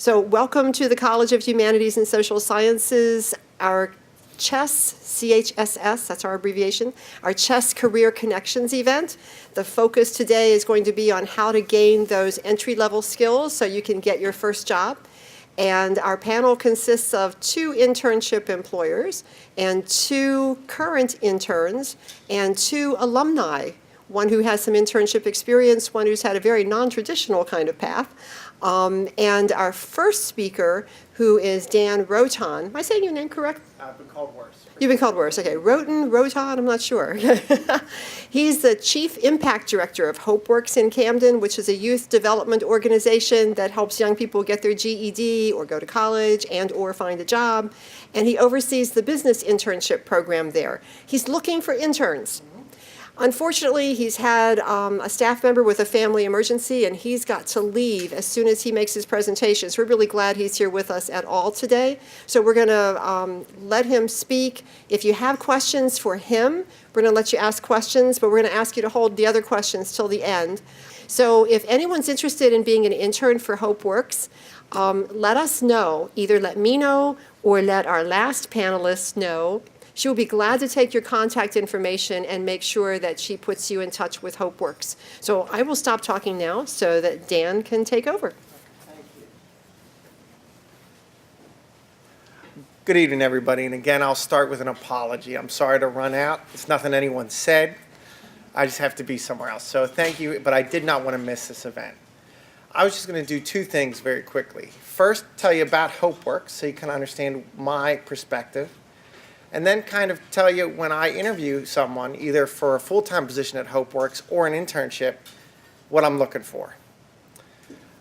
So welcome to the College of Humanities and Social Sciences, our CHESS, C-H-S-S, that's our abbreviation, our CHESS Career Connections event. The focus today is going to be on how to gain those entry-level skills so you can get your first job. And our panel consists of 2 internship employers and 2 current interns and 2 alumni, one who has some internship experience, one who's had a very non-traditional kind of path. And our first speaker, who is Dan Rowan. Am I saying your name correct? I've been called worse. You've been called worse. Okay, Rowan, I'm not sure. He's the Chief Impact Director of HopeWorks in Camden, which is a youth development organization that helps young people get their GED or go to college and or find a job. And he oversees the business internship program there. He's looking for interns. Unfortunately, he's had a staff member with a family emergency, and he's got to leave as soon as he makes his presentation. So we're really glad he's here with us at all today. So we're going to let him speak. If you have questions for him, we're going to let you ask questions, but we're going to ask you to hold the other questions till the end. So if anyone's interested in being an intern for HopeWorks, let us know. Either let me know or let our last panelist know. She will be glad to take your contact information and make sure that she puts you in touch with HopeWorks. So I will stop talking now so that Dan can take over. Thank you. Good evening, everybody. And again, I'll start with an apology. I'm sorry to run out. It's nothing anyone said. I just have to be somewhere else. So thank you, but I did not want to miss this event. I was just going to do 2 things very quickly. First, tell you about HopeWorks so you can understand my perspective. And then kind of tell you when I interview someone, either for a full-time position at HopeWorks or an internship, what I'm looking for.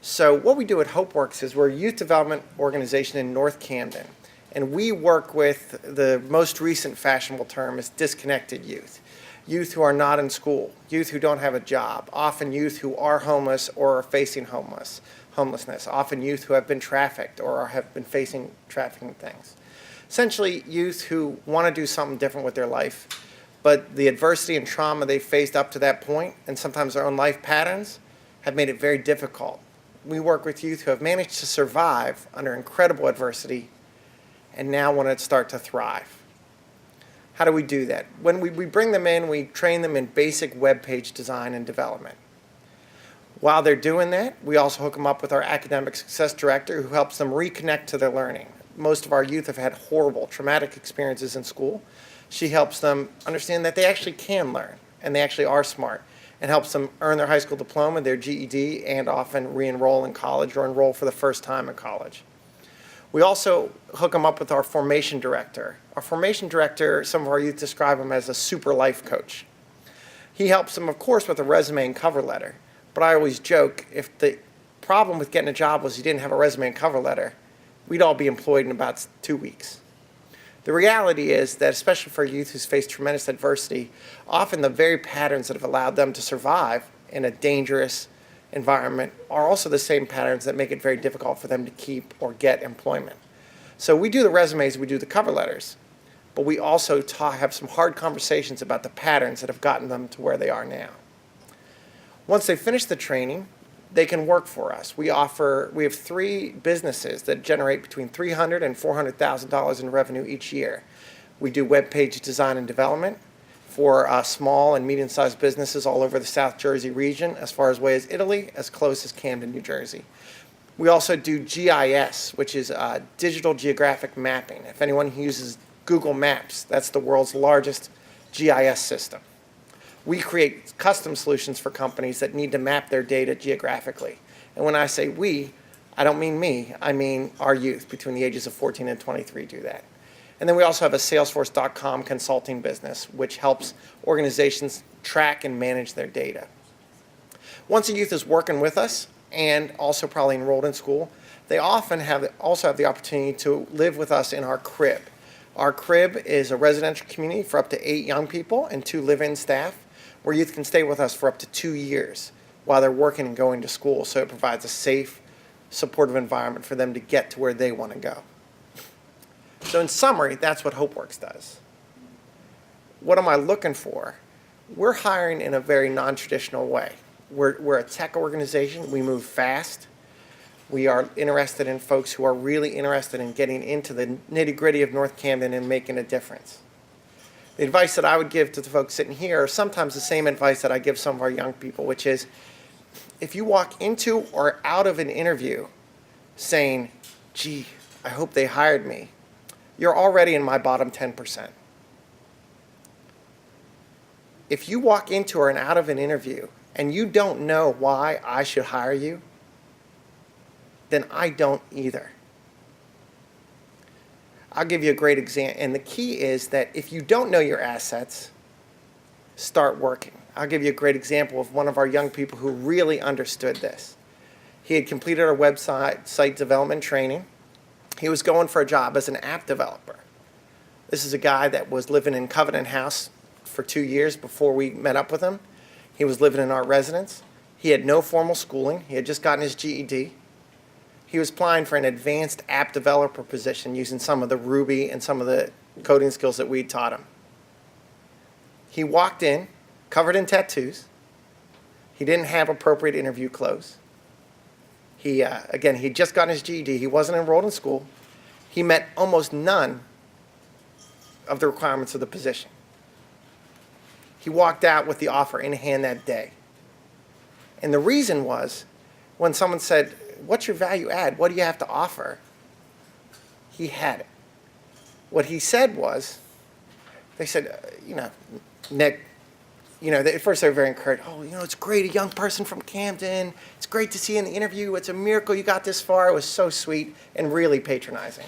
So what we do at HopeWorks is we're a youth development organization in North Camden. And we work with the most recent fashionable term is disconnected youth. Youth who are not in school, youth who don't have a job, often youth who are homeless or are facing homelessness, often youth who have been trafficked or have been facing trafficking things. Essentially, youth who want to do something different with their life, but the adversity and trauma they faced up to that point, and sometimes their own life patterns, have made it very difficult. We work with youth who have managed to survive under incredible adversity and now want to start to thrive. How do we do that? When we bring them in, we train them in basic web page design and development. While they're doing that, we also hook them up with our academic success director who helps them reconnect to their learning. Most of our youth have had horrible, traumatic experiences in school. She helps them understand that they actually can learn, and they actually are smart, and helps them earn their high school diploma, their GED, and often re-enroll in college or enroll for the first time in college. We also hook them up with our formation director. Our formation director, some of our youth describe him as a super life coach. He helps them, of course, with a resume and cover letter. But I always joke, if the problem with getting a job was you didn't have a resume and cover letter, we'd all be employed in about 2 weeks. The reality is that, especially for youth who's faced tremendous adversity, often the very patterns that have allowed them to survive in a dangerous environment are also the same patterns that make it very difficult for them to keep or get employment. So we do the resumes, we do the cover letters, but we also have some hard conversations about the patterns that have gotten them to where they are now. Once they finish the training, they can work for us. We have 3 businesses that generate between $300,000 and $400,000 in revenue each year. We do web page design and development for small and medium-sized businesses all over the South Jersey region, as far away as Italy, as close as Camden, New Jersey. We also do GIS, which is digital geographic mapping. If anyone uses Google Maps, that's the world's largest GIS system. We create custom solutions for companies that need to map their data geographically. And when I say we, I don't mean me, I mean our youth between the ages of 14 and 23 do that. And then we also have a Salesforce.com consulting business, which helps organizations track and manage their data. Once a youth is working with us and also probably enrolled in school, they often also have the opportunity to live with us in our crib. Our crib is a residential community for up to 8 young people and 2 live-in staff, where youth can stay with us for up to 2 years while they're working and going to school. So it provides a safe, supportive environment for them to get to where they want to go. So in summary, that's what HopeWorks does. What am I looking for? We're hiring in a very non-traditional way. We're a tech organization. We move fast. We are interested in folks who are really interested in getting into the nitty-gritty of North Camden and making a difference. The advice that I would give to the folks sitting here are sometimes the same advice that I give some of our young people, which is if you walk into or out of an interview saying, gee, I hope they hired me, you're already in my bottom 10%. If you walk into or out of an interview and you don't know why I should hire you, then I don't either. I'll give you a great example. And the key is that if you don't know your assets, start working. I'll give you a great example of one of our young people who really understood this. He had completed our website site development training. He was going for a job as an app developer. This is a guy that was living in Covenant House for 2 years before we met up with him. He was living in our residence. He had no formal schooling. He had just gotten his GED. He was applying for an advanced app developer position using some of the Ruby and some of the coding skills that we taught him. He walked in, covered in tattoos. He didn't have appropriate interview clothes. Again, he'd just gotten his GED. He wasn't enrolled in school. He met almost none of the requirements of the position. He walked out with the offer in hand that day. And the reason was when someone said, what's your value add? What do you have to offer? He had it. What he said was, they said, Nick, at first they were very encouraged. Oh, it's great, a young person from Camden. It's great to see you in the interview. It's a miracle you got this far. It was so sweet and really patronizing.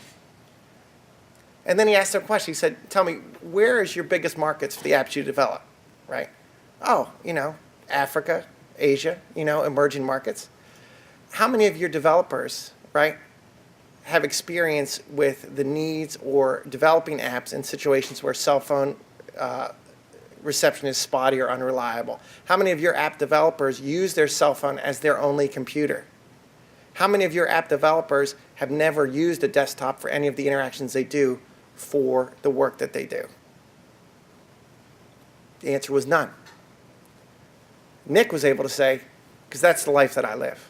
And then he asked a question. He said, tell me, where is your biggest markets for the apps you develop, right? Oh, Africa, Asia, emerging markets. How many of your developers, right, have experience with the needs or developing apps in situations where cell phone reception is spotty or unreliable? How many of your app developers use their cell phone as their only computer? How many of your app developers have never used a desktop for any of the interactions they do for the work that they do? The answer was none. Nick was able to say, because that's the life that I live.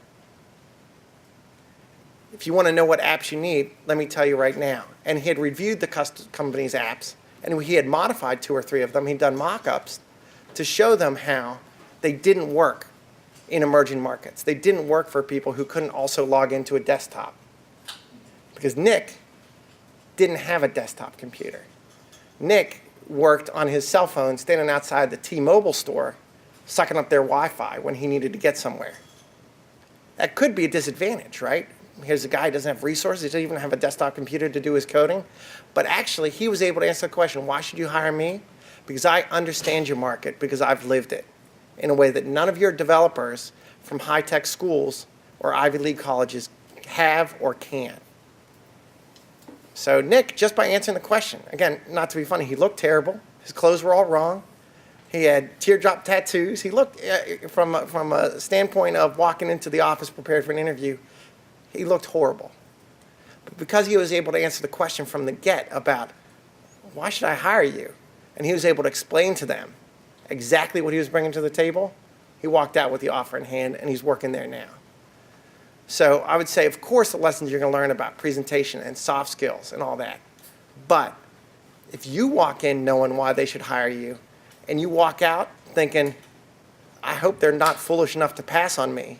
If you want to know what apps you need, let me tell you right now. And he had reviewed the company's apps, and he had modified 2 or 3 of them. He'd done mock-ups to show them how they didn't work in emerging markets. They didn't work for people who couldn't also log into a desktop. Because Nick didn't have a desktop computer. Nick worked on his cell phone standing outside the T-Mobile store, sucking up their Wi-Fi when he needed to get somewhere. That could be a disadvantage, right? Here's a guy who doesn't have resources, he doesn't even have a desktop computer to do his coding. But actually, he was able to answer the question, why should you hire me? Because I understand your market, because I've lived it in a way that none of your developers from high-tech schools or Ivy League colleges have or can. So Nick, just by answering the question, again, not to be funny, he looked terrible. His clothes were all wrong. He had teardrop tattoos. He looked, from a standpoint of walking into the office prepared for an interview, he looked horrible. But because he was able to answer the question from the get about, why should I hire you? And he was able to explain to them exactly what he was bringing to the table, he walked out with the offer in hand, and he's working there now. So I would say, of course, the lessons you're going to learn about presentation and soft skills and all that. But if you walk in knowing why they should hire you, and you walk out thinking, I hope they're not foolish enough to pass on me,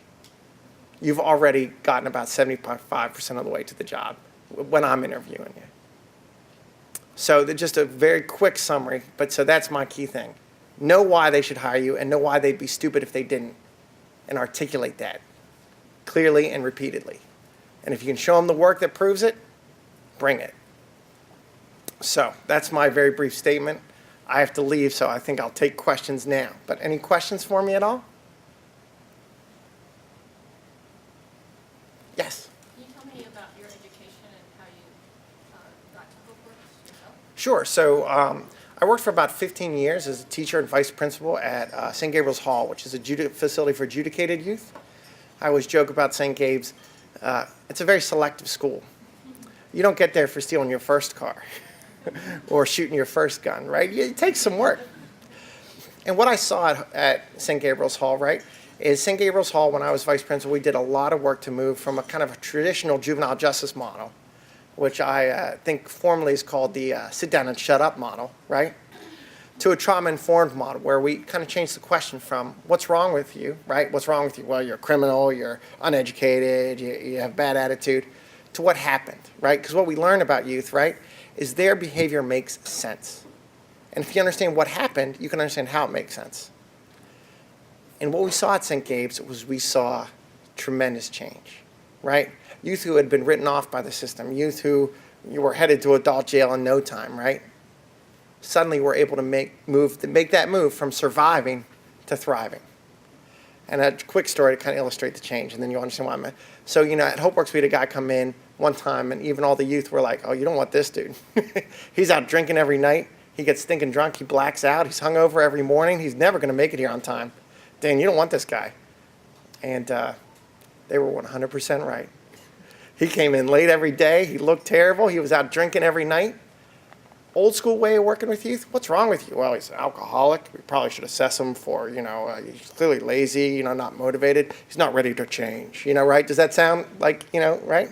you've already gotten about 75% of the way to the job when I'm interviewing you. So just a very quick summary, but so that's my key thing. Know why they should hire you and know why they'd be stupid if they didn't, and articulate that clearly and repeatedly. And if you can show them the work that proves it, bring it. So that's my very brief statement. I have to leave, so I think I'll take questions now. But any questions for me at all? Yes? Can you tell me about your education and how you got to HopeWorks yourself? Sure. So I worked for about 15 years as a teacher and vice principal at St. Gabriel's Hall, which is a facility for adjudicated youth. I always joke about St. Gabe's. It's a very selective school. You don't get there for stealing your first car or shooting your first gun, right? It takes some work. And what I saw at St. Gabriel's Hall, right, is St. Gabriel's Hall, when I was vice principal, we did a lot of work to move from a kind of a traditional juvenile justice model, which I think formally is called the sit down and shut up model, right? To a trauma-informed model where we kind of changed the question from what's wrong with you, right? What's wrong with you? Well, you're a criminal, you're uneducated, you have bad attitude, to what happened, right? Because what we learn about youth, right, is their behavior makes sense. And if you understand what happened, you can understand how it makes sense. And what we saw at St. Gabe's was we saw tremendous change, right? Youth who had been written off by the system, youth who you were headed to adult jail in no time, right? Suddenly we're able to make that move from surviving to thriving. And a quick story to kind of illustrate the change, and then you'll understand why I'm at. So, at HopeWorks, we had a guy come in one time, and even all the youth were like, oh, you don't want this dude. He's out drinking every night. He gets stinking drunk. He blacks out. He's hungover every morning. He's never going to make it here on time. Dan, you don't want this guy. And they were 100% right. He came in late every day. He looked terrible. He was out drinking every night. Old school way of working with youth. What's wrong with you? Well, he's an alcoholic. We probably should assess him for, he's clearly lazy, not motivated. He's not ready to change, right? Does that sound like, right?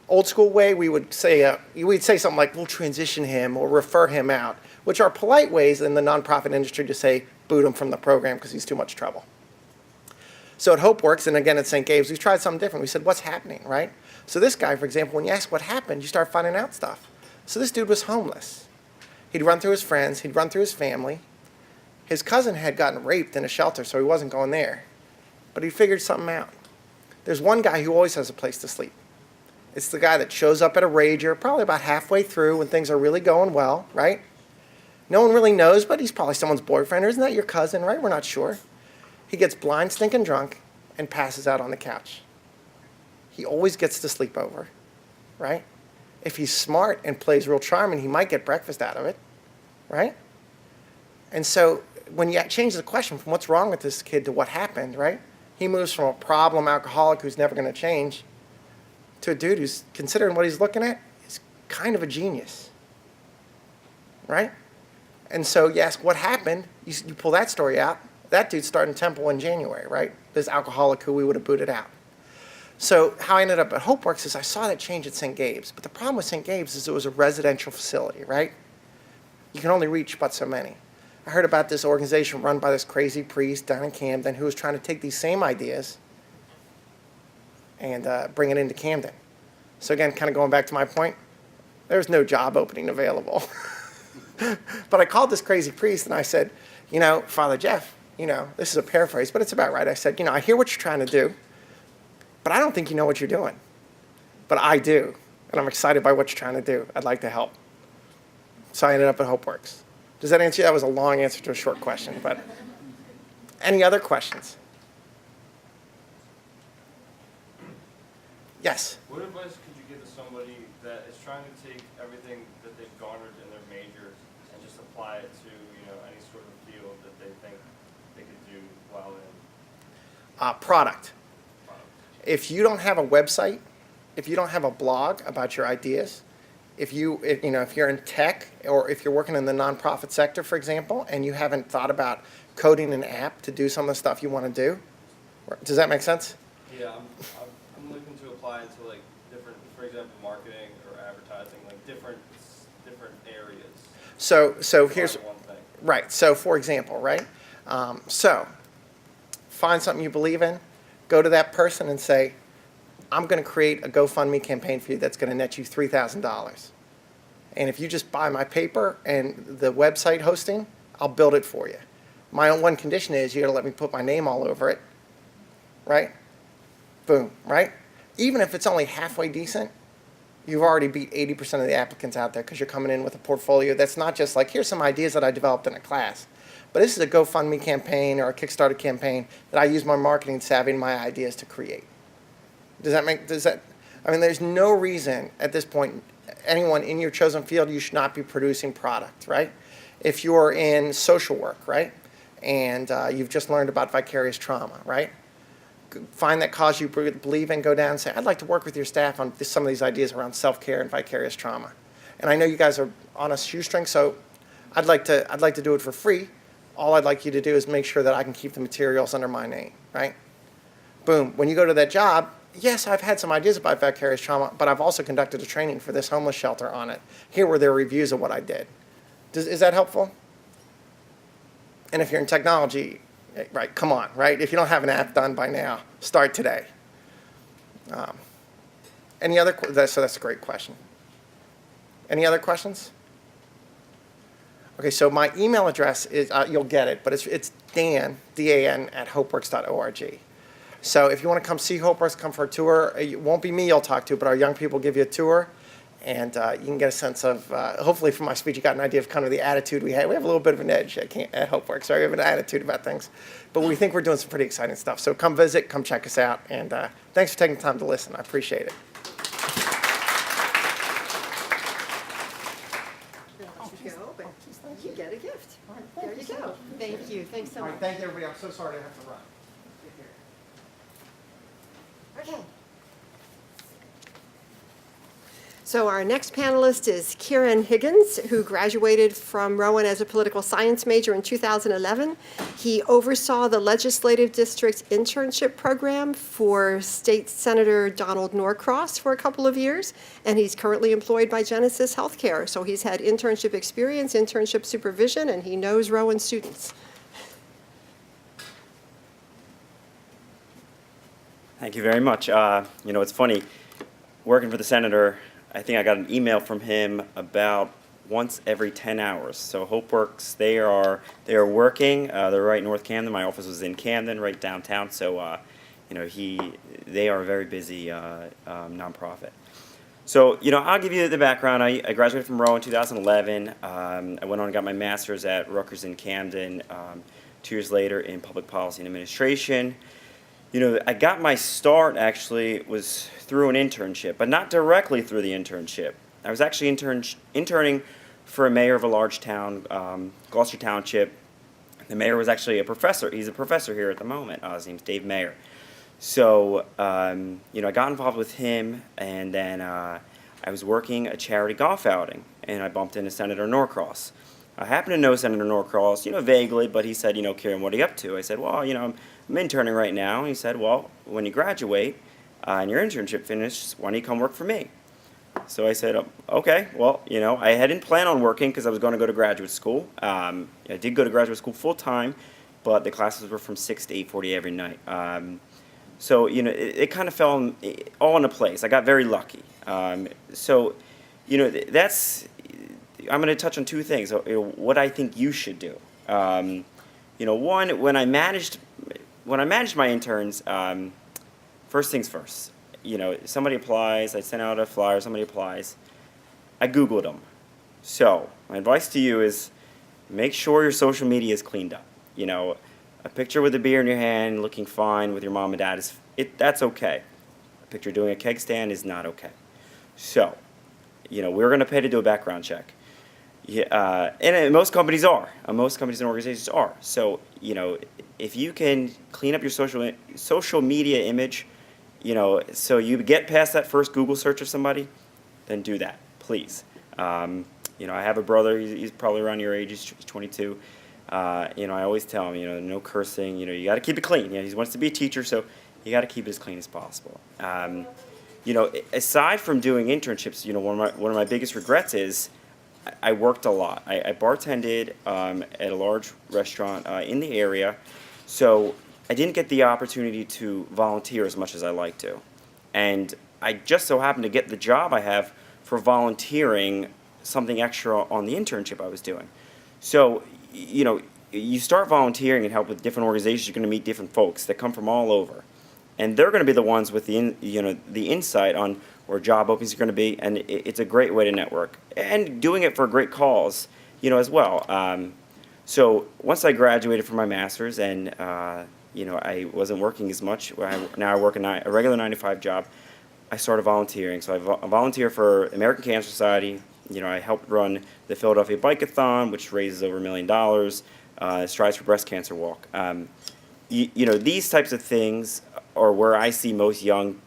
Old school way, we would say, we'd say something like, we'll transition him or refer him out, which are polite ways in the nonprofit industry to say, boot him from the program because he's too much trouble. So at HopeWorks, and again at St. Gabe's, we tried something different. We said, what's happening, right? So this guy, for example, when you ask what happened, you start finding out stuff. So this dude was homeless. He'd run through his friends. He'd run through his family. His cousin had gotten raped in a shelter, so he wasn't going there. But he figured something out. There's one guy who always has a place to sleep. It's the guy that shows up at a rager, probably about halfway through when things are really going well, right? No one really knows, but he's probably someone's boyfriend, or isn't that your cousin, right? We're not sure. He gets blind, stinking drunk, and passes out on the couch. He always gets to sleep over, right? If he's smart and plays real charming, he might get breakfast out of it, right? And so when you change the question from what's wrong with this kid to what happened, right? He moves from a problem alcoholic who's never going to change to a dude who's, considering what he's looking at, is kind of a genius, right? And so you ask what happened, you pull that story out. That dude's starting Temple in January, right? This alcoholic who we would have booted out. So how I ended up at HopeWorks is I saw that change at St. Gabe's. But the problem with St. Gabe's is it was a residential facility, right? You can only reach but so many. I heard about this organization run by this crazy priest down in Camden who was trying to take these same ideas and bring it into Camden. So again, kind of going back to my point, there's no job opening available. But I called this crazy priest and I said, Father Jeff, this is a paraphrase, but it's about right. I said, I hear what you're trying to do. But I don't think you know what you're doing. But I do. And I'm excited by what you're trying to do. I'd like to help. So I ended up at HopeWorks. Does that answer you? That was a long answer to a short question. But any other questions? Yes? What advice could you give to somebody that is trying to take everything that they've garnered in their major and just apply it to any sort of field that they think they could do well in? Product. If you don't have a website, if you don't have a blog about your ideas, if you're in tech or if you're working in the nonprofit sector, for example, and you haven't thought about coding an app to do some of the stuff you want to do, does that make sense? Yeah, I'm looking to apply it to different, for example, marketing or advertising, different areas. So here's one thing. Right. So for example, right. So find something you believe in. Go to that person and say, I'm going to create a GoFundMe campaign for you that's going to net you $3,000. And if you just buy my paper and the website hosting, I'll build it for you. My one condition is you got to let me put my name all over it, right? Boom, right? Even if it's only halfway decent, you've already beat 80% of the applicants out there because you're coming in with a portfolio that's not just like, here's some ideas that I developed in a class. But this is a GoFundMe campaign or a Kickstarter campaign that I use my marketing savvy and my ideas to create. There's no reason at this point, anyone in your chosen field, you should not be producing product, right? If you're in social work, right? And you've just learned about vicarious trauma, right? Find that cause you believe in, go down and say, I'd like to work with your staff on some of these ideas around self-care and vicarious trauma. And I know you guys are on a shoestring, so I'd like to do it for free. All I'd like you to do is make sure that I can keep the materials under my name, right? Boom. When you go to that job, yes, I've had some ideas about vicarious trauma, but I've also conducted a training for this homeless shelter on it. Here were their reviews of what I did. Is that helpful? And if you're in technology, right, come on, right? If you don't have an app done by now, start today. Any other, so that's a great question. Any other questions? Okay, so my email address is, you'll get it, but it's Dan, D-A-N, at hopeworks.org. So if you want to come see HopeWorks, come for a tour. It won't be me you'll talk to, but our young people give you a tour. And you can get a sense of, hopefully from my speech, you got an idea of kind of the attitude we have. We have a little bit of an edge at HopeWorks, so we have an attitude about things. But we think we're doing some pretty exciting stuff. So come visit, come check us out. And thanks for taking the time to listen. I appreciate it. You get a gift. There you go. Thank you. Thanks so All much. right, thank you, everybody. I'm so sorry to have to run. Okay. So our next panelist is Kieran Higgins, who graduated from Rowan as a political science major in 2011. He oversaw the legislative district's internship program for State Senator Donald Norcross for a couple of years, and he's currently employed by Genesis Healthcare. So he's had internship experience, internship supervision, and he knows Rowan students. Thank you very much. It's funny, working for the senator, I think I got an email from him about once every 10 hours. So HopeWorks, they are working. They're right in North Camden. My office was in Camden, right downtown. So, they are a very busy nonprofit. So, I'll give you the background. I graduated from Rowan in 2011. I went on and got my master's at Rutgers in Camden. 2 years later in public policy and administration. I got my start actually was through an internship, but not directly through the internship. I was actually interning for a mayor of a large town, Gloucester Township. The mayor was actually a professor. He's a professor here at the moment. His name's Dave Mayer. So, I got involved with him, and then I was working a charity golf outing, and I bumped into Senator Norcross. I happen to know Senator Norcross, vaguely, but he said, Kieran, what are you up to? I said, well, I'm interning right now. And he said, well, when you graduate and your internship finishes, why don't you come work for me? So I said, okay, well, I hadn't planned on working because I was going to go to graduate school. I did go to graduate school full time, but the classes were from 6 to 8:40 every night. So, it kind of fell all into place. I got very lucky. That's, I'm going to touch on two things, what I think you should do. One, when I managed my interns, first things first. Somebody applies, I send out a flyer, somebody applies, I Googled them. So, my advice to you is make sure your social media is cleaned up. A picture with a beer in your hand, looking fine with your mom and dad, that's okay. A picture doing a keg stand is not okay. So, we're going to pay to do a background check. Yeah, and most companies are. Most companies and organizations are. So, if you can clean up your social media image, so you get past that first Google search of somebody, then do that, please. I have a brother. He's probably around your age. He's 22. I always tell him, no cursing. You got to keep it clean. He wants to be a teacher, so you got to keep it as clean as possible. Aside from doing internships, one of my biggest regrets is I worked a lot. I bartended at a large restaurant in the area, so I didn't get the opportunity to volunteer as much as I like to. And I just so happened to get the job I have for volunteering something extra on the internship I was doing. So, you start volunteering and help with different organizations, you're going to meet different folks that come from all over. And they're going to be the ones with the insight on where job openings are going to be, and it's a great way to network. And doing it for a great cause, as well. So once I graduated from my master's and, I wasn't working as much, now I work a regular 9-to-5 job, I started volunteering. So I volunteer for American Cancer Society. I helped run the Philadelphia Bike-a-thon, which raises over $1 million, Strides for Breast Cancer Walk. These types of things are where I see most young,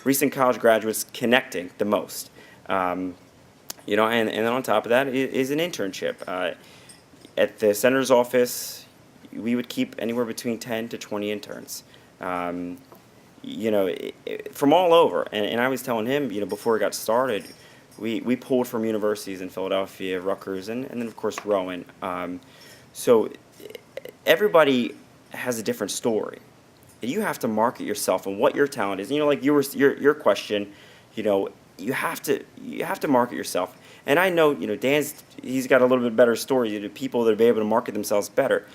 recent college graduates connecting the most. And then on top of that is an internship. at the senator's office, we would keep anywhere between 10 to 20 interns. You know, from all over. And I was telling him, you know, before we got started, we pulled from universities in Philadelphia, Rutgers, and then of course Rowan. So everybody has a different story. You have to market yourself and what your talent is. You know, like your question, you know, you have to market yourself. And I know, you know, he's got a little bit better story. You know, people that are able to market themselves better.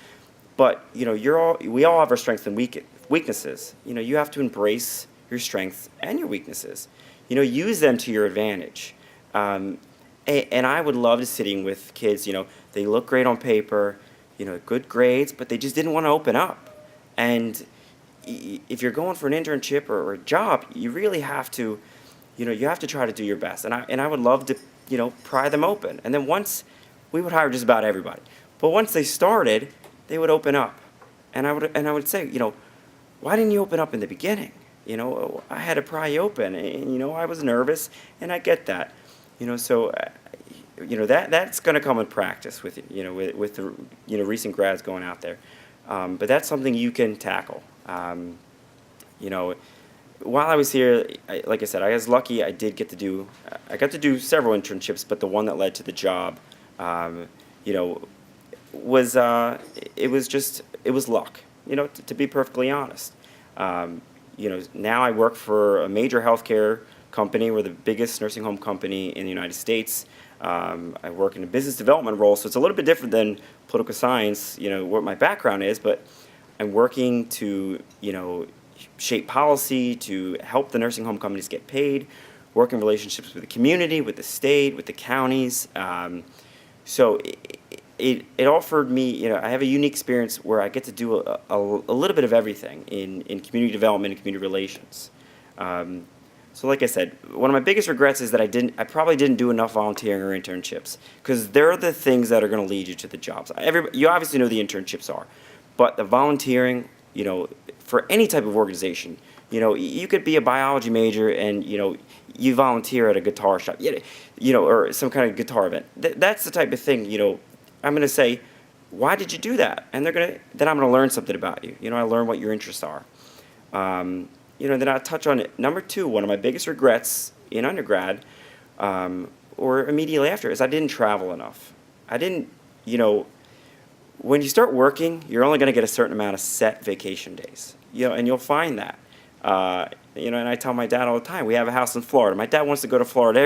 But you know, we all have our strengths and weaknesses. You know, you have to embrace your strengths and your weaknesses. You know, use them to your advantage. And I would love sitting with kids. You know, they look great on paper. You know, good grades, but they just didn't want to open up. And if you're going for an internship or a job, you really have to, you know, you have to try to do your best. And I would love to, you know, pry them open. And then once, we would hire just about everybody. But once they started, they would open up. And I would say, you know, why didn't you open up in the beginning? You know, I had to pry you open, and you know, I was nervous, and I get that. You know, so you know, that's going to come in practice with you know, with the, you know, recent grads going out there. But that's something you can tackle. You know, while I was here, like I said, I was lucky. I got to do several internships, but the one that led to the job, you know, was it was luck. You know, to be perfectly honest. You know, now I work for a major healthcare company. We're the biggest nursing home company in the United States. I work in a business development role, so it's a little bit different than political science, you know, what my background is, but I'm working to, you know, shape policy to help the nursing home companies get paid, working relationships with the community, with the state, with the counties. So it offered me, you know, I have a unique experience where I get to do a little bit of everything in community development and community relations. So like I said, one of my biggest regrets is that I probably didn't do enough volunteering or internships, because they're the things that are going to lead you to the jobs. You obviously know the internships are, but the volunteering, you know, for any type of organization, you know, you could be a biology major and, you know, you volunteer at a guitar shop, you know, or some kind of guitar event. That's the type of thing, you know, I'm going to say, why did you do that? And then I'm going to learn something about you. You know, I learn what your interests are. You know, then I'll touch on it. Number two, one of my biggest regrets in undergrad, or immediately after, is I didn't travel enough. I didn't, you know, when you start working, you're only going to get a certain amount of set vacation days. You know, and you'll find that. You know, and I tell my dad all the time, we have a house in Florida. My dad wants to go to Florida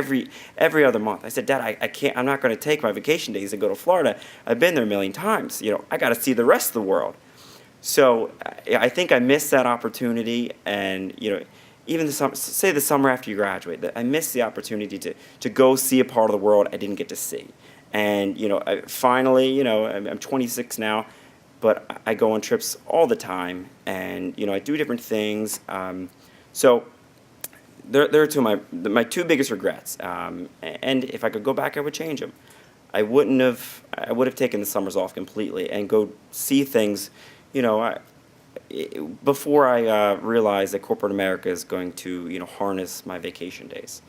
every other month. I said, Dad, I can't, I'm not going to take my vacation days and go to Florida. I've been there a million times. You know, I got to see the rest of the world. So I think I missed that opportunity, and you know, even the summer after you graduate, I missed the opportunity to go see a part of the world I didn't get to see. And you know, finally, you know, I'm 26 now, but I go on trips all the time, and you know, I do different things. So there are two of my two biggest regrets. And if I could go back, I would change them. I would have taken the summers off completely and go see things. You know, before I realized that corporate America is going to, you know, harness my vacation days.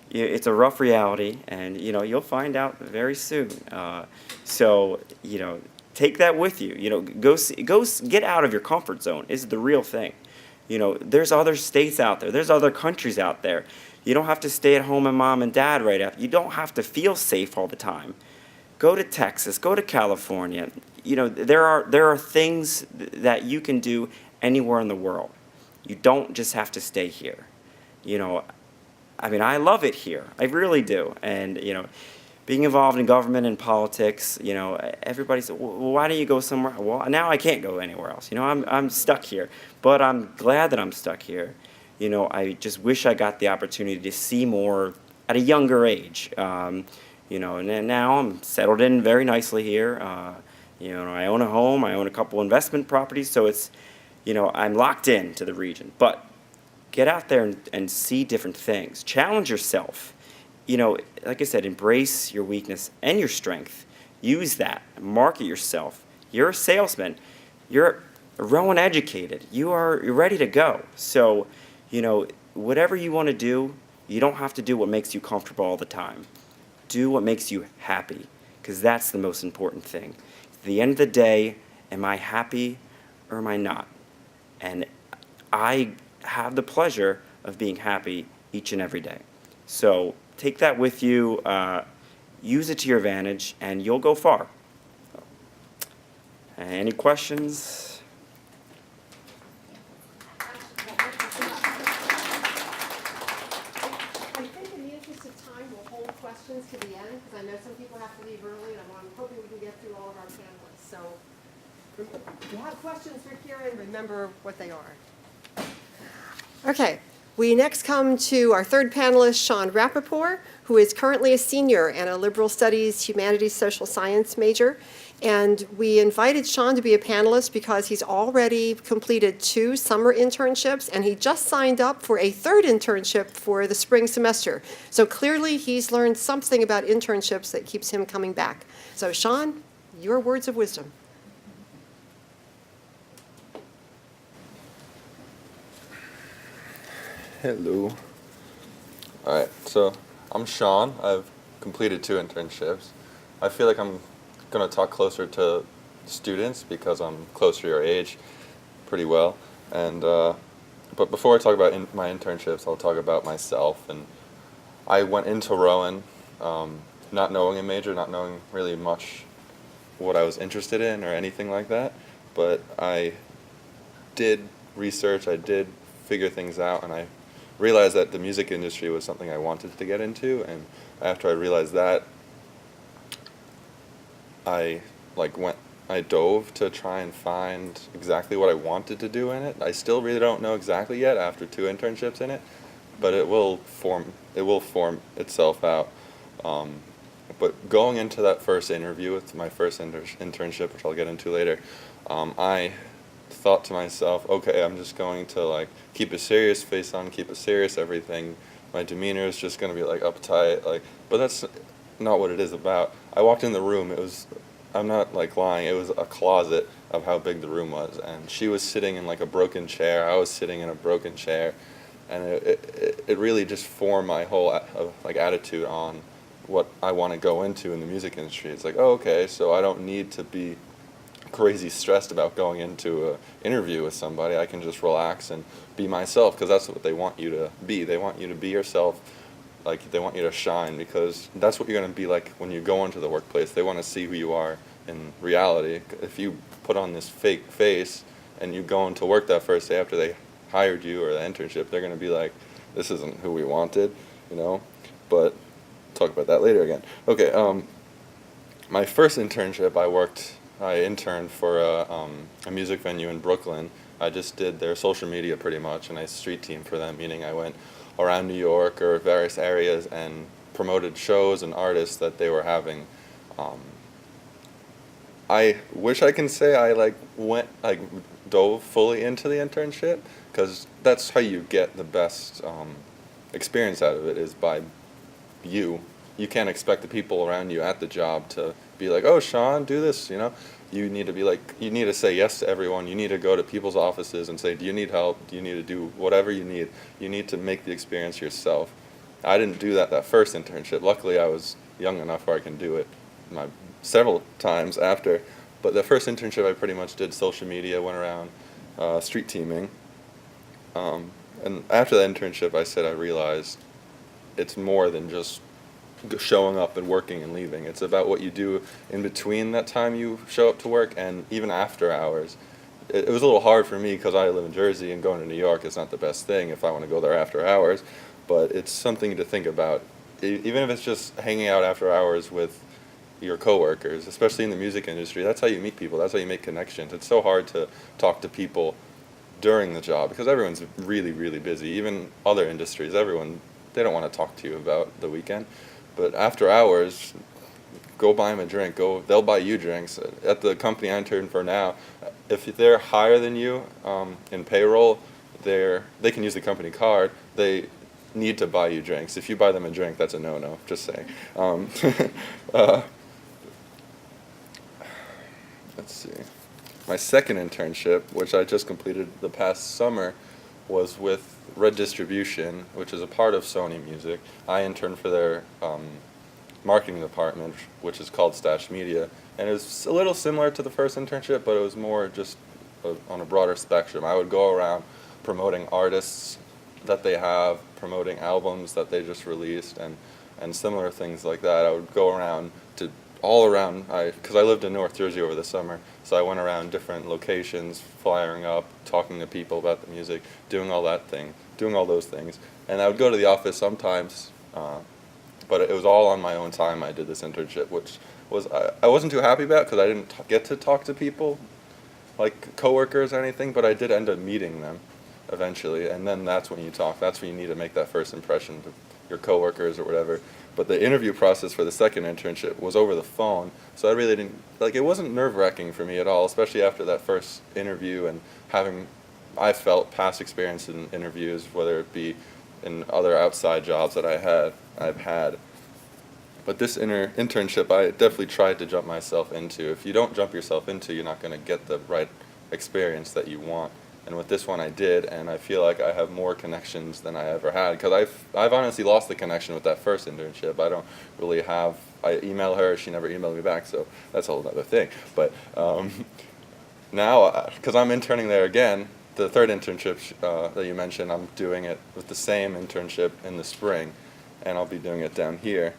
It's a rough reality, and you know, you'll find out very soon. So you know, take that with you. You know, go get out of your comfort zone is the real thing. You know, there's other states out there. There's other countries out there. You don't have to stay at home and mom and dad right after. You don't have to feel safe all the time. Go to Texas. Go to California. You know, there are things that you can do anywhere in the world. You don't just have to stay here. You know, I mean, I love it here. I really do. And, you know, being involved in government and politics, you know, everybody says, well, why don't you go somewhere? Well, now I can't go anywhere else. You know, I'm stuck here. But I'm glad that I'm stuck here. You know, I just wish I got the opportunity to see more at a younger age. You know, and now I'm settled in very nicely here. You know, I own a home. I own a couple investment properties. So it's, you know, I'm locked in to the region. But get out there and see different things. Challenge yourself. You know, like I said, embrace your weakness and your strength. Use that. Market yourself. You're a salesman. You're Rowan educated. You're ready to go. So, you know, whatever you want to do, you don't have to do what makes you comfortable all the time. Do what makes you happy. because that's the most important thing. At the end of the day, am I happy or am I not? And I have the pleasure of being happy each and every day. So take that with you, use it to your advantage, and you'll go far. Any questions? I think in the interest of time, we'll hold questions to the end, because I know some people have to leave early, and I'm hoping we can get through all of our panelists. So if you have questions for Kieran, remember what they are. Okay, we next come to our third panelist, Sean Rappaport, who is currently a senior and a liberal studies, humanities, social science major. And we invited Sean to be a panelist because he's already completed 2 summer internships, and he just signed up for a 3rd internship for the spring semester. So clearly, he's learned something about internships that keeps him coming back. So Sean, your words of wisdom. Hello. All right, so I'm Sean. I've completed 2 internships. I feel like I'm going to talk closer to students because I'm closer to your age pretty well. And but before I talk about my internships, I'll talk about myself. And I went into Rowan not knowing a major, not knowing really much what I was interested in or anything like that. But I did research, I did figure things out, and I realized that the music industry was something I wanted to get into. And after I realized that, I dove to try and find exactly what I wanted to do in it. I still really don't know exactly yet after 2 internships in it, but it will form itself out. But going into that first interview with my first internship, which I'll get into later, I thought to myself, okay, I'm just going to keep a serious face on, keep a serious everything. My demeanor is just going to be uptight, but that's not what it is about. I walked in the room, I'm not lying, it was a closet of how big the room was, and she was sitting in a broken chair, I was sitting in a broken chair, and it really just formed my whole attitude on what I want to go into in the music industry. It's oh, okay, so I don't need to be crazy stressed about going into an interview with somebody. I can just relax and be myself, because that's what they want you to be. They want you to be yourself. They want you to shine, because that's what you're going to be like when you go into the workplace. They want to see who you are in reality. If you put on this fake face and you go into work that first day after they hired you or the internship, they're going to be like, this isn't who we wanted, But talk about that later again. Okay, my first internship, I interned for a music venue in Brooklyn. I just did their social media pretty much, and I street teamed for them, meaning I went around New York or various areas and promoted shows and artists that they were having. I wish I can say I dove fully into the internship, because that's how you get the best experience out of it, is by you. You can't expect the people around you at the job to be like, oh, Sean, do this, You need to be you need to say yes to everyone. You need to go to people's offices and say, do you need help? Do you need to do whatever you need? You need to make the experience yourself. I didn't do that first internship. Luckily, I was young enough where I can do it several times after. But the first internship, I pretty much did social media, went around street teaming. And after that internship, I realized it's more than just showing up and working and leaving. It's about what you do in between that time you show up to work and even after hours. It was a little hard for me because I live in Jersey, and going to New York is not the best thing if I want to go there after hours, but it's something to think about. Even if it's just hanging out after hours with your coworkers, especially in the music industry, that's how you meet people, that's how you make connections. It's so hard to talk to people during the job because everyone's really, really busy. Even other industries, they don't want to talk to you about the weekend. But after hours, go buy them a drink. They'll buy you drinks. At the company I intern for now, if they're higher than you in payroll, they can use the company card. They need to buy you drinks. If you buy them a drink, that's a no-no. Just saying. Let's see. My second internship, which I just completed the past summer, was with Red Distribution, which is a part of Sony Music. I interned for their marketing department, which is called Stash Media, and it was a little similar to the first internship, but it was more just on a broader spectrum. I would go around promoting artists that they have, promoting albums that they just released, and similar things like that. I would go around to all around, because I lived in North Jersey over the summer, so I went around different locations, flyering up, talking to people about the music, doing all those things. And I would go to the office sometimes, but it was all on my own time I did this internship, which was, I wasn't too happy about because I didn't get to talk to people, like coworkers or anything, but I did end up meeting them eventually, and then that's when you talk. That's when you need to make that first impression to your coworkers or whatever. But the interview process for the second internship was over the phone, so I really didn't, like, it wasn't nerve-wracking for me at all, especially after that first interview and having, I felt, past experience in interviews, whether it be in other outside jobs that I've had. But this internship, I definitely tried to jump myself into. If you don't jump yourself into, you're not going to get the right experience that you want. And with this one I did, and I feel like I have more connections than I ever had, because I've honestly lost the connection with that first internship. I don't really have, I email her, she never emailed me back, so that's a whole other thing. But now, because I'm interning there again, the third internship that you mentioned, I'm doing it with the same internship in the spring, and I'll be doing it down here.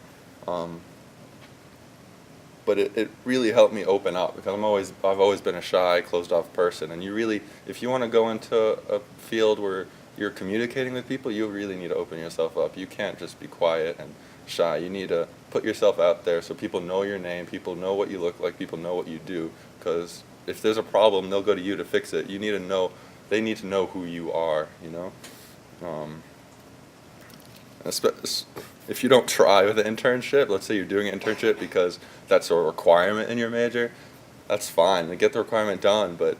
But it really helped me open up, because I've always been a shy, closed-off person, and you really, if you want to go into a field where you're communicating with people, you really need to open yourself up. You can't just be quiet and shy. You need to put yourself out there so people know your name, people know what you look like, people know what you do, because if there's a problem, they'll go to you to fix it. You need to know, they need to know who you are, you know? If you don't try with an internship, let's say you're doing an internship because that's a requirement in your major, that's fine. Get the requirement done, but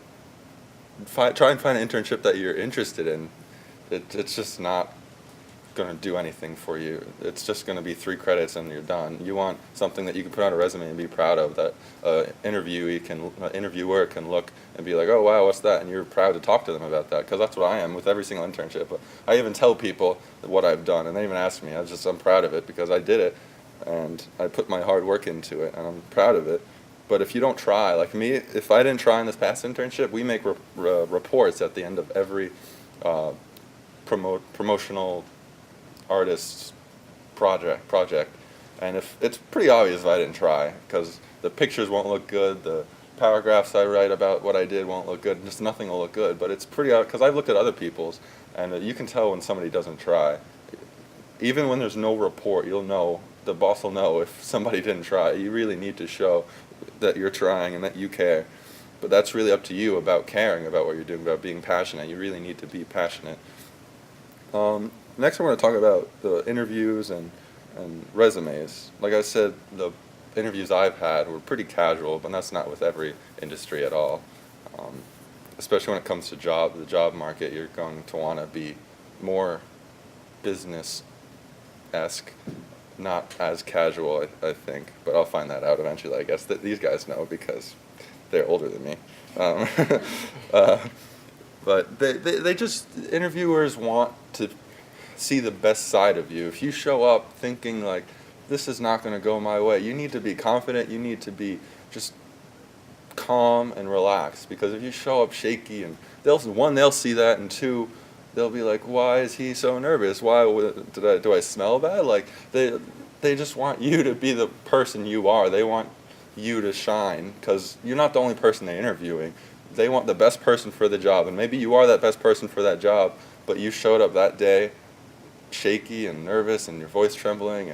try and find an internship that you're interested in. It's just not going to do anything for you. It's just going to be 3 credits and you're done. You want something that you can put on a resume and be proud of, that interviewer can look and be like, oh wow, what's that? And you're proud to talk to them about that, because that's what I am with every single internship. I even tell people what I've done, and they even ask me. I'm proud of it because I did it, and I put my hard work into it, and I'm proud of it. But if you don't try, like me, if I didn't try in this past internship, we make reports at the end of every promotional artist's project, and if it's pretty obvious if I didn't try, because the pictures won't look good, the paragraphs I write about what I did won't look good, just nothing will look good. But it's pretty obvious, because I've looked at other people's, and you can tell when somebody doesn't try. Even when there's no report, you'll know, the boss will know if somebody didn't try. You really need to show that you're trying and that you care. But that's really up to you about caring about what you're doing, about being passionate. You really need to be passionate. Next, I want to talk about the interviews and resumes. Like I said, the interviews I've had were pretty casual, but that's not with every industry at all. Especially when it comes to the job market, you're going to want to be more business-esque, not as casual, I think. But I'll find that out eventually, I guess. These guys know because they're older than me. But they just, interviewers want to see the best side of you. If you show up thinking like, this is not going to go my way, you need to be confident, you need to be just calm and relaxed, because if you show up shaky, and they'll see that, and 2, they'll be like, why is he so nervous? Do I smell bad? Like, they just want you to be the person you are. They want you to shine, because you're not the only person they're interviewing. They want the best person for the job, and maybe you are that best person for that job, but you showed up that day shaky and nervous and your voice trembling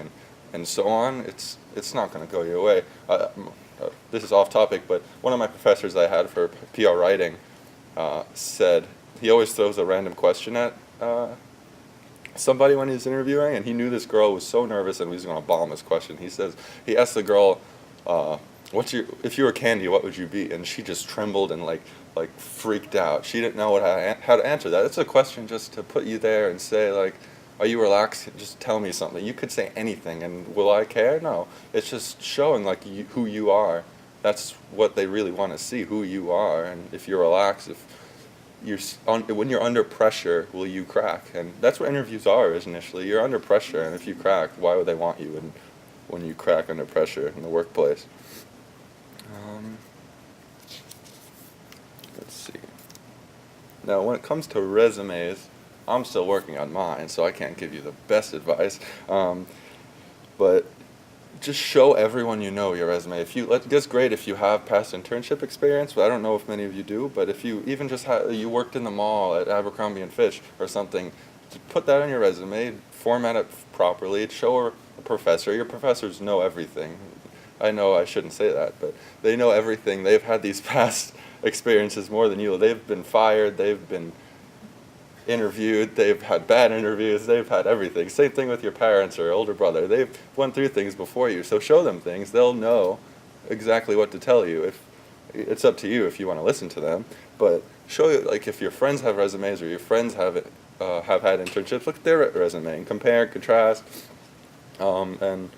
and so on. It's not going to go your way. This is off topic, but one of my professors I had for PR writing said he always throws a random question at somebody when he's interviewing, and he knew this girl was so nervous and he was going to bomb his question. He asked the girl, if you were candy, what would you be? And she just trembled and like freaked out. She didn't know how to answer that. It's a question just to put you there and say, like, are you relaxed? Just tell me something. You could say anything, and will I care? No. It's just showing like who you are. That's what they really want to see, who you are. And if you're relaxed, when you're under pressure, will you crack? And that's what interviews are initially. You're under pressure, and if you crack, why would they want you? And when you crack under pressure in the workplace. Let's see. Now, when it comes to resumes, I'm still working on mine, so I can't give you the best advice. But just show everyone you know your resume. It's great if you have past internship experience, but I don't know if many of you do. But if you even just you worked in the mall at Abercrombie and Fitch or something, just put that on your resume, format it properly, show a professor. Your professors know everything. I know I shouldn't say that, but they know everything. They've had these past experiences more than you. They've been fired. They've been interviewed, they've had bad interviews, they've had everything. Same thing with your parents or older brother. They've went through things before you, so show them things. They'll know exactly what to tell you. If it's up to you if you want to listen to them, but show you, like, if your friends have resumes or your friends have had internships, look at their resume and compare, contrast. And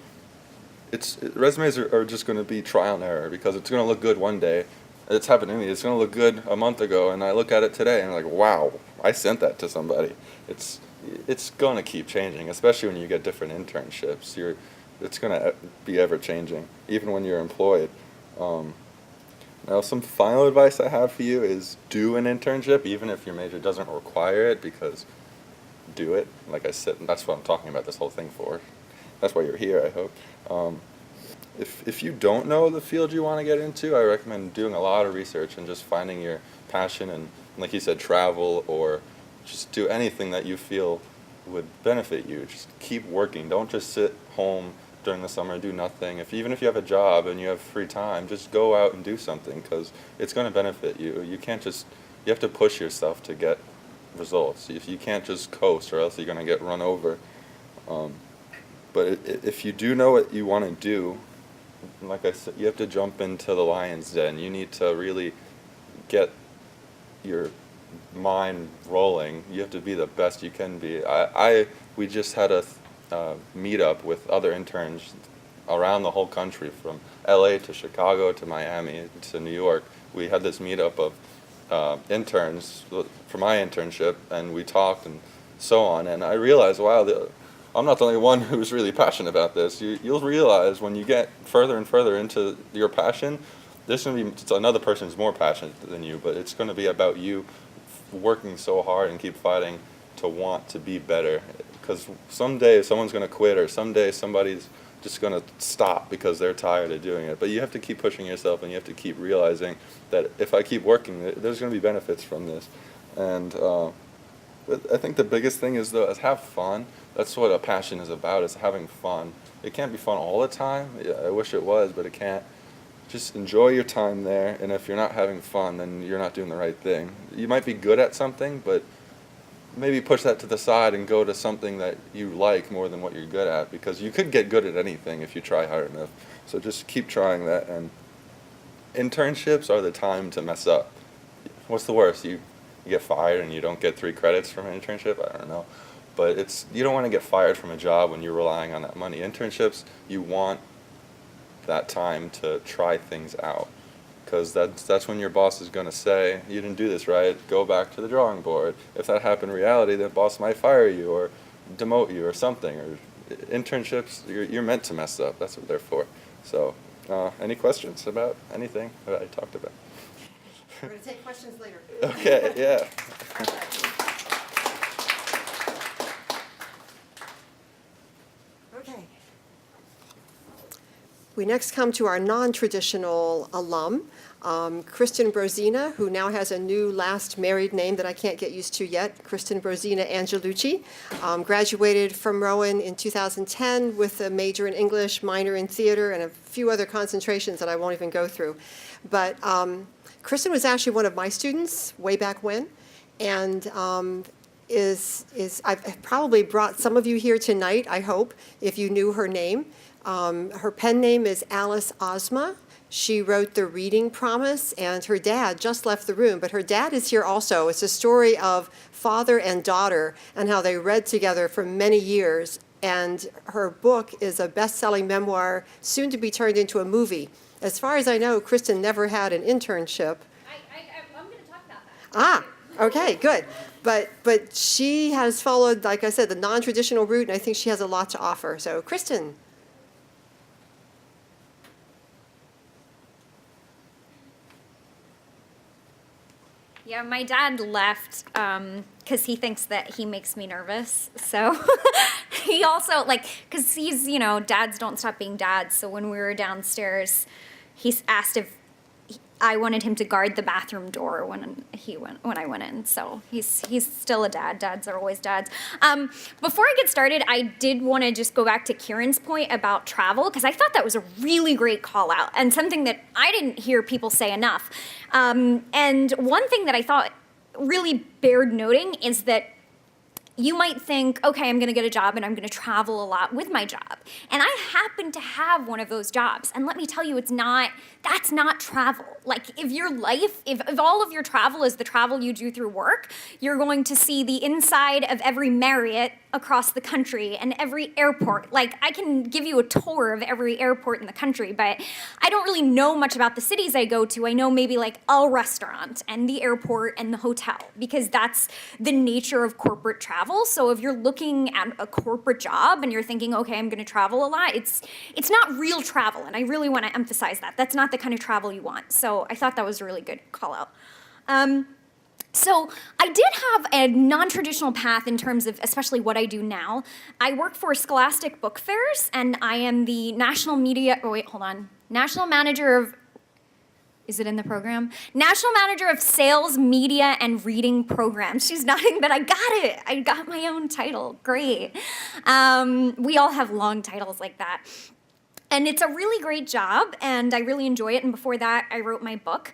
resumes are just going to be trial and error, because it's going to look good one day. It's happened to me. It's going to look good a month ago, and I look at it today and I'm like, wow, I sent that to somebody. It's going to keep changing, especially when you get different internships. It's going to be ever changing, even when you're employed. Now, some final advice I have for you is do an internship, even if your major doesn't require it, because do it. Like I said, that's what I'm talking about this whole thing for. That's why you're here, I hope. If you don't know the field you want to get into, I recommend doing a lot of research and just finding your passion and, like you said, travel, or just do anything that you feel would benefit you. Just keep working. Don't just sit home during the summer and do nothing. Even if you have a job and you have free time, just go out and do something, because it's going to benefit you. You have to push yourself to get results. If you can't just coast, or else you're going to get run over. But if you do know what you want to do, like I said, you have to jump into the lion's den. You need to really get your mind rolling. You have to be the best you can be. We just had a meetup with other interns around the whole country, from LA to Chicago to Miami to New York. We had this meetup of interns for my internship, and we talked and so on. And I realized, wow, I'm not the only one who's really passionate about this. You'll realize when you get further and further into your passion, there's going to be another person who's more passionate than you, but it's going to be about you working so hard and keep fighting to want to be better. Because someday someone's going to quit, or someday somebody's just going to stop because they're tired of doing it. But you have to keep pushing yourself, and you have to keep realizing that if I keep working, there's going to be benefits from this. And I think the biggest thing is have fun. That's what a passion is about, is having fun. It can't be fun all the time. Yeah, I wish it was, but it can't. Just enjoy your time there, and if you're not having fun, then you're not doing the right thing. You might be good at something, but maybe push that to the side and go to something that you like more than what you're good at, because you could get good at anything if you try hard enough. So just keep trying that, and internships are the time to mess up. What's the worst? You get fired and you don't get 3 credits from an internship? I don't know. But you don't want to get fired from a job when you're relying on that money. Internships, you want that time to try things out, because that's when your boss is going to say, you didn't do this right, go back to the drawing board. If that happened in reality, the boss might fire you or demote you or something. Or internships, you're meant to mess up. That's what they're for. So any questions about anything that I talked about? We're going to take questions later. Okay, yeah. Okay. We next come to our non-traditional alum, Kristen Brosina, who now has a new last married name that I can't get used to yet, Kristen Brosina Angelucci. Graduated from Rowan in 2010 with a major in English, minor in theater, and a few other concentrations that I won't even go through. But Kristen was actually one of my students way back when, and I've probably brought some of you here tonight, I hope, if you knew her name. Her pen name is Alice Ozma. She wrote The Reading Promise, and her dad just left the room, but her dad is here also. It's a story of father and daughter and how they read together for many years, and her book is a best-selling memoir, soon to be turned into a movie. As far as I know, Kristen never had an internship. I'm going to talk about that. Ah, okay, good. But she has followed, like I said, the non-traditional route, and I think she has a lot to offer. So, Kristen. Yeah, my dad left because he thinks that he makes me nervous. So he also, like, because he's, dads don't stop being dads. So when we were downstairs, he's asked if I wanted him to guard the bathroom door when I went in. So he's still a dad. Dads are always dads. Before I get started, I did want to just go back to Kieran's point about travel, because I thought that was a really great call out and something that I didn't hear people say enough. And one thing that I thought really bared noting is that you might think, okay, I'm going to get a job and I'm going to travel a lot with my job. And I happen to have one of those jobs. And let me tell you, that's not travel. Like, if all of your travel is the travel you do through work, you're going to see the inside of every Marriott across the country and every airport. Like, I can give you a tour of every airport in the country, but I don't really know much about the cities I go to. I know maybe like a restaurant and the airport and the hotel, because that's the nature of corporate travel. So if you're looking at a corporate job and you're thinking, okay, I'm going to travel a lot, it's not real travel. And I really want to emphasize that. That's not the kind of travel you want. So I thought that was a really good call out. So I did have a non-traditional path in terms of especially what I do now. I work for Scholastic Book Fairs, and I am the National Manager of, is it in the program? National Manager of Sales, Media, and Reading Programs. She's nodding, but I got it. I got my own title. Great. We all have long titles like that. And it's a really great job, and I really enjoy it. And before that, I wrote my book.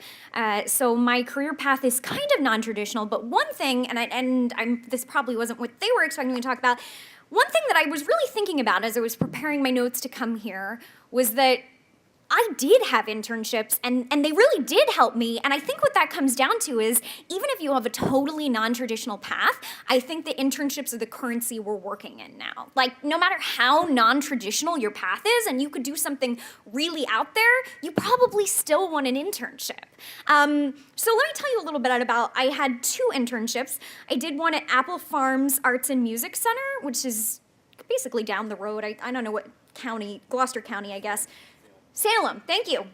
So my career path is kind of non-traditional, but one thing, this probably wasn't what they were expecting me to talk about, one thing that I was really thinking about as I was preparing my notes to come here was that I did have internships, and they really did help me. And I think what that comes down to is, even if you have a totally non-traditional path, I think the internships are the currency we're working in now. Like, no matter how non-traditional your path is, and you could do something really out there, you probably still want an internship. So let me tell you a little bit about, I had 2 internships. I did one at Apple Farms Arts and Music Center, which is basically down the road. I don't know what county, Gloucester County, I guess. Salem, thank you.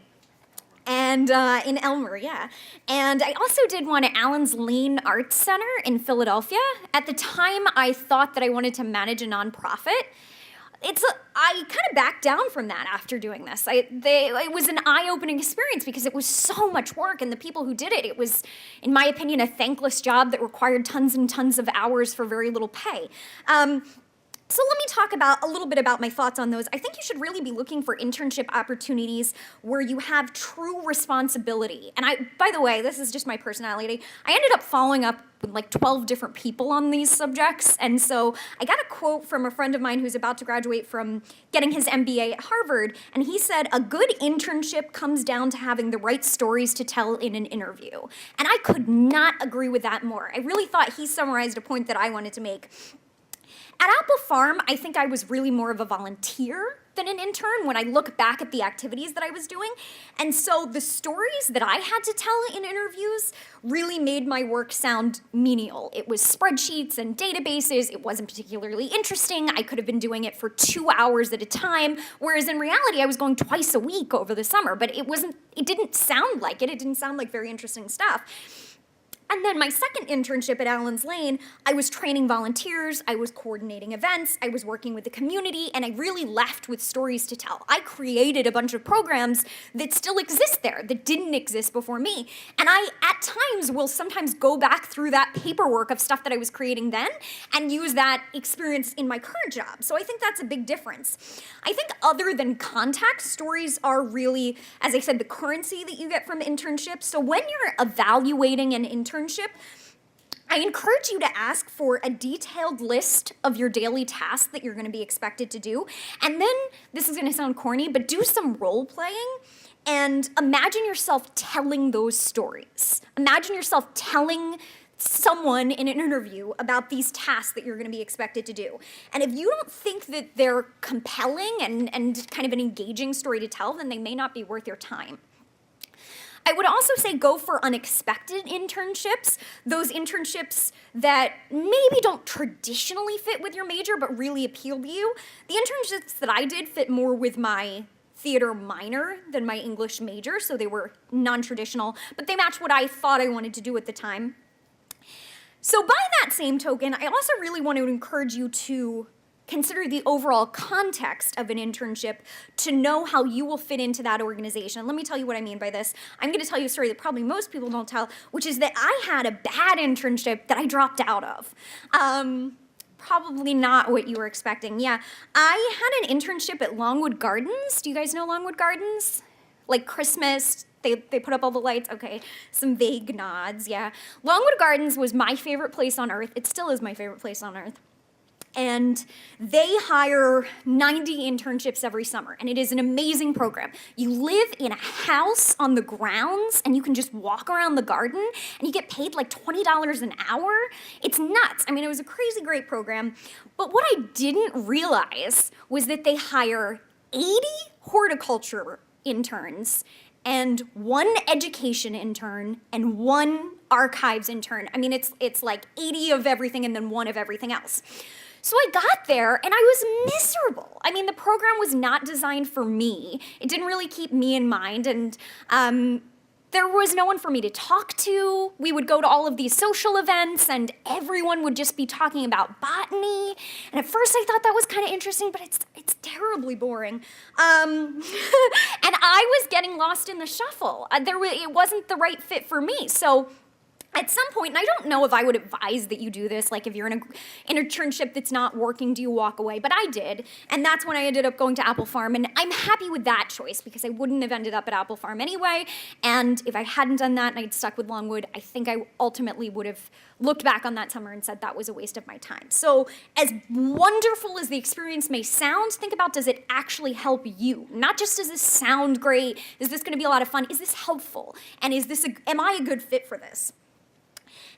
And in Elmer, yeah. And I also did one at Allen's Lane Arts Center in Philadelphia. At the time, I thought that I wanted to manage a nonprofit. I kind of backed down from that after doing this. It was an eye-opening experience because it was so much work, and the people who did it was, in my opinion, a thankless job that required tons and tons of hours for very little pay. So let me talk a little bit about my thoughts on those. I think you should really be looking for internship opportunities where you have true responsibility. And by the way, this is just my personality. I ended up following up with like 12 different people on these subjects. And so I got a quote from a friend of mine who's about to graduate from getting his MBA at Harvard. And he said, "A good internship comes down to having the right stories to tell in an interview." And I could not agree with that more. I really thought he summarized a point that I wanted to make. At Apple Farm, I think I was really more of a volunteer than an intern when I look back at the activities that I was doing. And so the stories that I had to tell in interviews really made my work sound menial. It was spreadsheets and databases. It wasn't particularly interesting. I could have been doing it for 2 hours at a time, whereas in reality, I was going twice a week over the summer. But it didn't sound like it. It didn't sound like very interesting stuff. And then my second internship at Allen's Lane, I was training volunteers, I was coordinating events, I was working with the community, and I really left with stories to tell. I created a bunch of programs that still exist there, that didn't exist before me. And I, at times, will sometimes go back through that paperwork of stuff that I was creating then and use that experience in my current job. So I think that's a big difference. I think other than contact, stories are really, as I said, the currency that you get from internships. So when you're evaluating an internship, I encourage you to ask for a detailed list of your daily tasks that you're going to be expected to do. And then, this is going to sound corny, but do some role playing and imagine yourself telling those stories. Imagine yourself telling someone in an interview about these tasks that you're going to be expected to do. And if you don't think that they're compelling and kind of an engaging story to tell, then they may not be worth your time. I would also say go for unexpected internships, those internships that maybe don't traditionally fit with your major but really appeal to you. The internships that I did fit more with my theater minor than my English major, so they were non-traditional, but they matched what I thought I wanted to do at the time. So by that same token, I also really want to encourage you to consider the overall context of an internship to know how you will fit into that organization. And let me tell you what I mean by this. I'm going to tell you a story that probably most people don't tell, which is that I had a bad internship that I dropped out of. Probably not what you were expecting. Yeah, I had an internship at Longwood Gardens. Do you guys know Longwood Gardens? Like Christmas, they put up all the lights. Okay, some vague nods, yeah. Longwood Gardens was my favorite place on earth. It still is my favorite place on earth. And they hire 90 internships every summer, and it is an amazing program. You live in a house on the grounds, and you can just walk around the garden, and you get paid like $20 an hour. It's nuts. I mean, it was a crazy great program. But what I didn't realize was that they hire 80 horticulture interns and 1 education intern and 1 archives intern. I mean, it's like 80 of everything and then 1 of everything else. So I got there and I was miserable. I mean, the program was not designed for me. It didn't really keep me in mind, and there was no one for me to talk to. We would go to all of these social events and everyone would just be talking about botany. And at first I thought that was kind of interesting, but it's terribly boring. And I was getting lost in the shuffle. It wasn't the right fit for me. So at some point, and I don't know if I would advise that you do this, like if you're in an internship that's not working, do you walk away? But I did, and that's when I ended up going to Apple Farm, and I'm happy with that choice because I wouldn't have ended up at Apple Farm anyway, and if I hadn't done that and I'd stuck with Longwood, I think I ultimately would have looked back on that summer and said that was a waste of my time. So as wonderful as the experience may sound, think about, does it actually help you? Not just does this sound great, is this gonna be a lot of fun, is this helpful? And am I a good fit for this?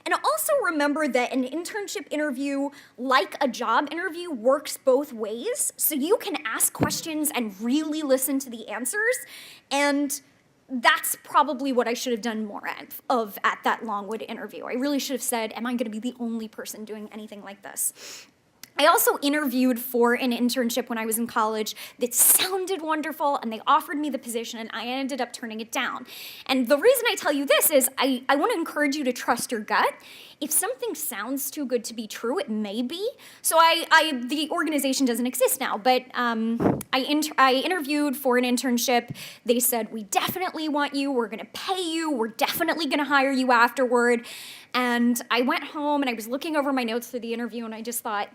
And also remember that an internship interview, like a job interview, works both ways. So you can ask questions and really listen to the answers. And that's probably what I should have done more of at that Longwood interview. I really should have said, am I going to be the only person doing anything like this? I also interviewed for an internship when I was in college that sounded wonderful, and they offered me the position, and I ended up turning it down. And the reason I tell you this is I want to encourage you to trust your gut. If something sounds too good to be true, it may be. So the organization doesn't exist now, but I interviewed for an internship. They said, we definitely want you, we're gonna pay you, we're definitely gonna hire you afterward. And I went home and I was looking over my notes for the interview, and I just thought,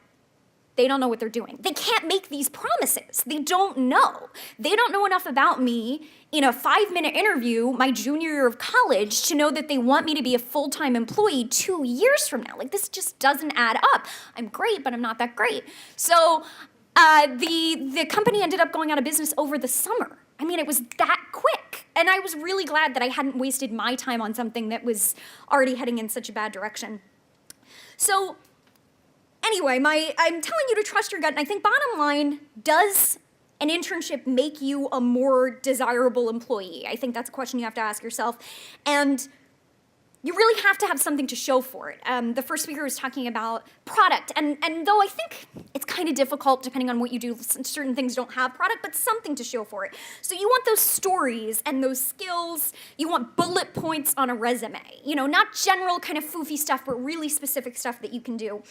they don't know what they're doing. They can't make these promises. They don't know. They don't know enough about me in a 5-minute interview my junior year of college to know that they want me to be a full-time employee 2 years from now. Like, this just doesn't add up. I'm great, but I'm not that great. So the company ended up going out of business over the summer. I mean, it was that quick. And I was really glad that I hadn't wasted my time on something that was already heading in such a bad direction. So anyway, I'm telling you to trust your gut, and I think bottom line, does an internship make you a more desirable employee? I think that's a question you have to ask yourself, and you really have to have something to show for it. The first speaker was talking about product, and though I think it's kind of difficult depending on what you do, certain things don't have product, but something to show for it. So you want those stories and those skills, you want bullet points on a resume, not general kind of foofy stuff, but really specific stuff that you can do.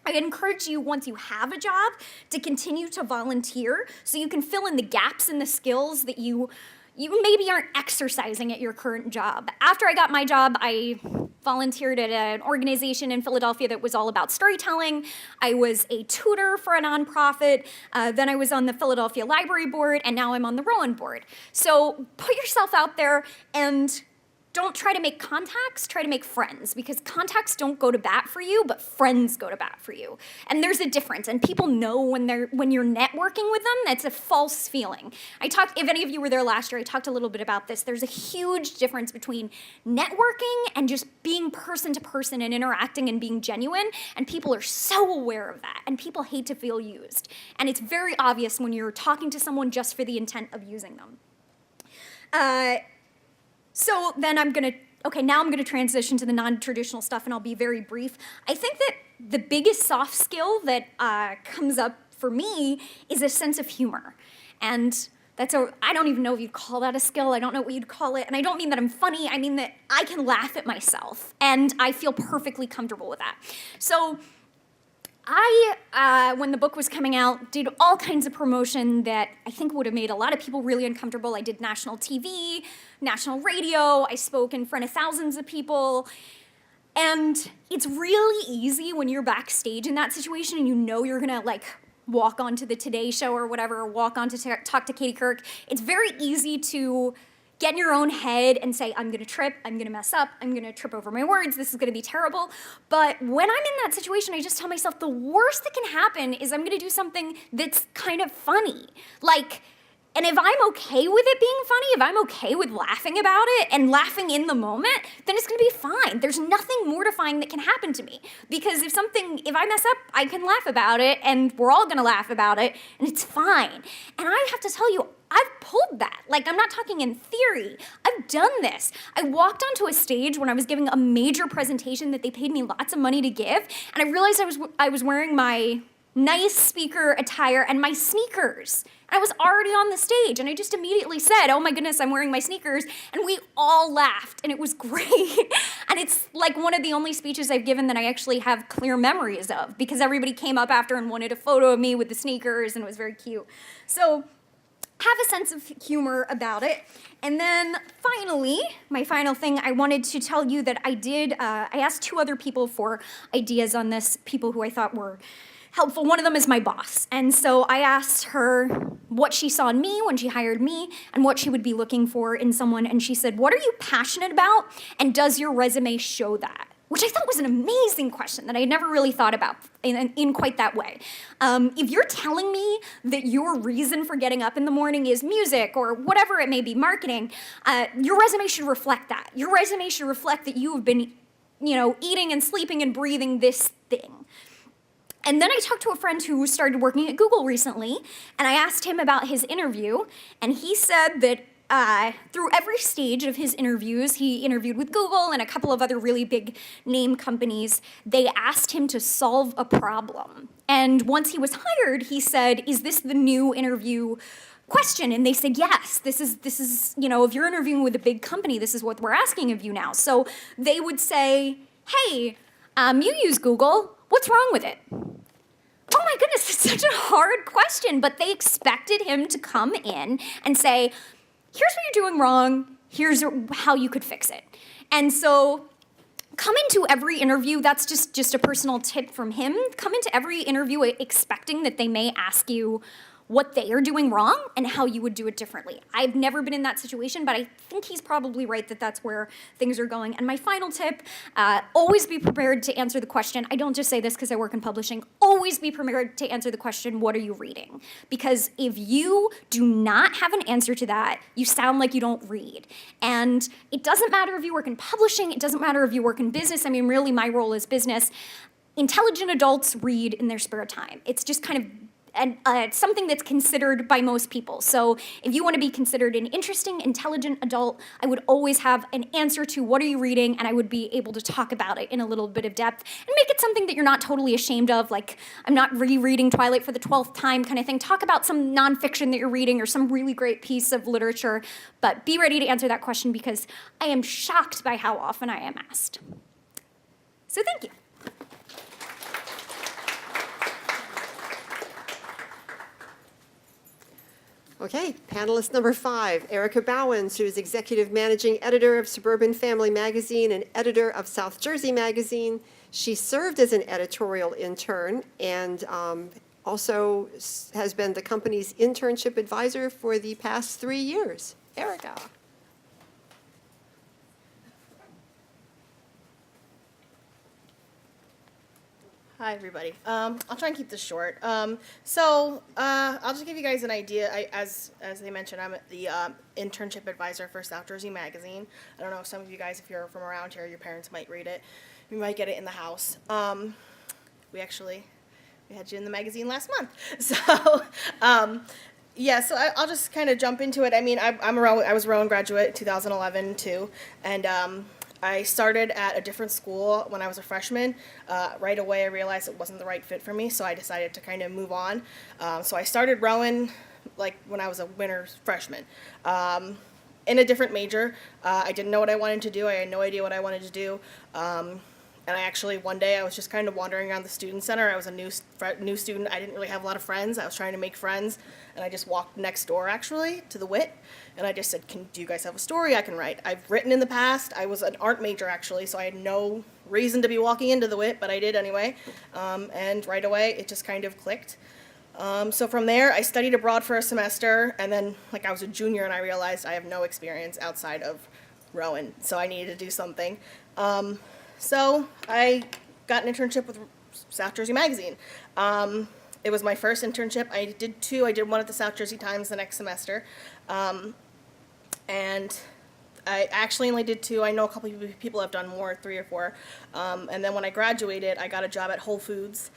I encourage you, once you have a job, to continue to volunteer so you can fill in the gaps in the skills that you maybe aren't exercising at your current job. After I got my job, I volunteered at an organization in Philadelphia that was all about storytelling. I was a tutor for a nonprofit. Then I was on the Philadelphia Library Board, and now I'm on the Rowan Board. So put yourself out there and don't try to make contacts, try to make friends, because contacts don't go to bat for you, but friends go to bat for you. And there's a difference, and people know when you're networking with them, that's a false feeling. If any of you were there last year, I talked a little bit about this. There's a huge difference between networking and just being person to person and interacting and being genuine, and people are so aware of that, and people hate to feel used. And it's very obvious when you're talking to someone just for the intent of using them. So then I'm gonna transition to the non-traditional stuff, and I'll be very brief. I think that the biggest soft skill that comes up for me is a sense of humor. And I don't even know if you'd call that a skill. I don't know what you'd call it. And I don't mean that I'm funny. I mean that I can laugh at myself. And I feel perfectly comfortable with that. So when the book was coming out, did all kinds of promotion that I think would have made a lot of people really uncomfortable. I did national TV, national radio. I spoke in front of thousands of people. And it's really easy when you're backstage in that situation and you know you're gonna like walk onto the Today Show or whatever, or walk on to talk to Katie Couric. It's very easy to get in your own head and say, I'm gonna trip, I'm gonna mess up, I'm gonna trip over my words, this is gonna be terrible. But when I'm in that situation, I just tell myself the worst that can happen is I'm gonna do something that's kind of funny. Like, and if I'm okay with it being funny, if I'm okay with laughing about it and laughing in the moment, then it's gonna be fine. There's nothing mortifying that can happen to me. Because if I mess up, I can laugh about it and we're all gonna laugh about it and it's fine. And I have to tell you, I've pulled that. Like, I'm not talking in theory. I've done this. I walked onto a stage when I was giving a major presentation that they paid me lots of money to give, and I realized I was wearing my nice speaker attire and my sneakers. And I was already on the stage, and I just immediately said, oh my goodness, I'm wearing my sneakers, and we all laughed, and it was great. And it's like one of the only speeches I've given that I actually have clear memories of, because everybody came up after and wanted a photo of me with the sneakers, and it was very cute. So have a sense of humor about it. And then finally, my final thing, I wanted to tell you that I asked 2 other people for ideas on this, people who I thought were helpful. One of them is my boss. And so I asked her what she saw in me when she hired me and what she would be looking for in someone. And she said, what are you passionate about? And does your resume show that? Which I thought was an amazing question that I never really thought about in quite that way. If you're telling me that your reason for getting up in the morning is music or whatever it may be, marketing, your resume should reflect that. Your resume should reflect that you have been, eating and sleeping and breathing this thing. And then I talked to a friend who started working at Google recently, and I asked him about his interview, and he said that through every stage of his interviews, he interviewed with Google and a couple of other really big name companies. They asked him to solve a problem. And once he was hired, he said, is this the new interview question? And they said, yes, this is, if you're interviewing with a big company, this is what we're asking of you now. So they would say, hey, you use Google, what's wrong with it? Oh my goodness, it's such a hard question, but they expected him to come in and say, here's what you're doing wrong, here's how you could fix it. And so come into every interview, that's just a personal tip from him, come into every interview expecting that they may ask you what they are doing wrong and how you would do it differently. I've never been in that situation, but I think he's probably right that that's where things are going. And my final tip, always be prepared to answer the question. I don't just say this because I work in publishing. Always be prepared to answer the question, what are you reading? Because if you do not have an answer to that, you sound like you don't read. And it doesn't matter if you work in publishing. It doesn't matter if you work in business. I mean, really, my role is business. Intelligent adults read in their spare time. It's just kind of something that's considered by most people. So if you want to be considered an interesting, intelligent adult, I would always have an answer to what are you reading, and I would be able to talk about it in a little bit of depth and make it something that you're not totally ashamed of, like I'm not rereading Twilight for the 12th time kind of thing. Talk about some nonfiction that you're reading or some really great piece of literature, but be ready to answer that question because I am shocked by how often I am asked. So thank you. Okay, panelist number 5, Erica Bowens, who is executive managing editor of Suburban Family Magazine and editor of South Jersey Magazine. She served as an editorial intern and also has been the company's internship advisor for the past 3 years. Erica. Hi, everybody. I'll try and keep this short. I'll just give you guys an idea. As they mentioned, I'm the internship advisor for South Jersey Magazine. I don't know if some of you guys, if you're from around here, your parents might read it. You might get it in the house. We had you in the magazine last month. I'll just kind of jump into it. I mean, I was a Rowan graduate 2011 too, and I started at a different school when I was a freshman. Right away, I realized it wasn't the right fit for me, so I decided to kind of move on. So I started Rowan like when I was a winter freshman. In a different major. I didn't know what I wanted to do. I had no idea what I wanted to do. And I actually, one day, I was just kind of wandering around the student center. I was a new student. I didn't really have a lot of friends. I was trying to make friends. And I just walked next door, actually, to the WIT. And I just said, do you guys have a story I can write? I've written in the past. I was an art major, actually, so I had no reason to be walking into the WIT, but I did anyway. And right away, it just kind of clicked. So from there, I studied abroad for a semester, and then, like, I was a junior, and I realized I have no experience outside of Rowan, so I needed to do something. So I got an internship with South Jersey Magazine. It was my first internship. I did two. I did one at the South Jersey Times the next semester. And I actually only did two. I know a couple of people have done more, 3 or 4. And then when I graduated, I got a job at Whole Foods,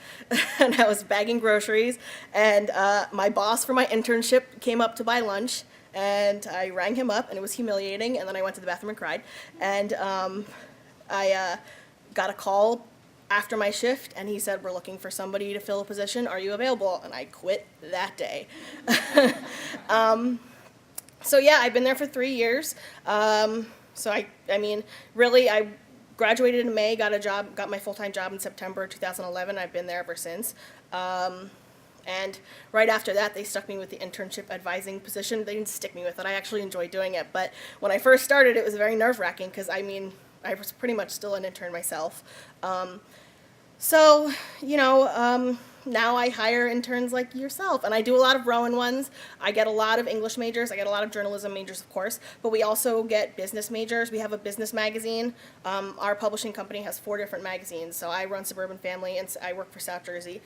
and I was bagging groceries. And my boss for my internship came up to buy lunch, and I rang him up, and it was humiliating. And then I went to the bathroom and cried. And I got a call after my shift, and he said, "We're looking for somebody to fill a position. Are you available?" And I quit that day. So yeah, I've been there for 3 years. So I mean, really, I graduated in May, got my full-time job in September 2011. I've been there ever since. And right after that, they stuck me with the internship advising position. They didn't stick me with it. I actually enjoyed doing it. But when I first started, it was very nerve-wracking because, I mean, I was pretty much still an intern myself. So, now I hire interns like yourself, and I do a lot of Rowan ones. I get a lot of English majors. I get a lot of journalism majors, of course, but we also get business majors. We have a business magazine. Our publishing company has 4 different magazines, so I run Suburban Family, and I work for South Jersey.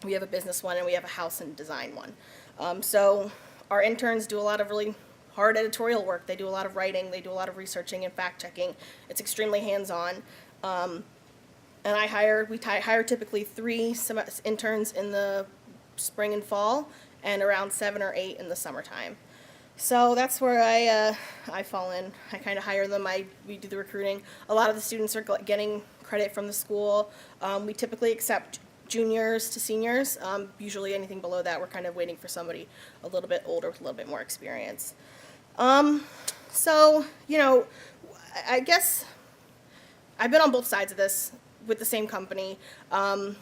We have a business one, and we have a house and design one. So our interns do a lot of really hard editorial work. They do a lot of writing. They do a lot of researching and fact-checking. It's extremely hands-on. And we hire typically 3 interns in the spring and fall, and around 7 or 8 in the summertime. So that's where I fall in. I kind of hire them. We do the recruiting. A lot of the students are getting credit from the school. We typically accept juniors to seniors. Usually anything below that, we're kind of waiting for somebody a little bit older with a little bit more experience. So, I guess I've been on both sides of this with the same company, and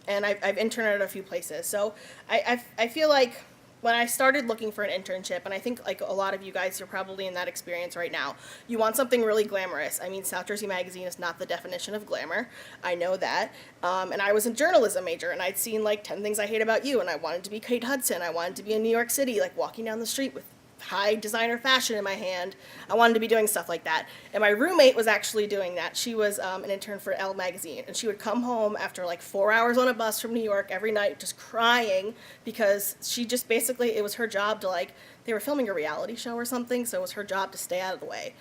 I've interned at a few places. So I feel like when I started looking for an internship, and I think like a lot of you guys are probably in that experience right now, you want something really glamorous. I mean, South Jersey Magazine is not the definition of glamour. I know that. And I was a journalism major, and I'd seen like 10 Things I Hate About You, and I wanted to be Kate Hudson. I wanted to be in New York City, like walking down the street with high designer fashion in my hand. I wanted to be doing stuff like that. And my roommate was actually doing that. She was an intern for Elle magazine, and she would come home after like 4 hours on a bus from New York every night just crying because she just basically, it was her job to like, they were filming a reality show or something, so it was her job to stay out of the way.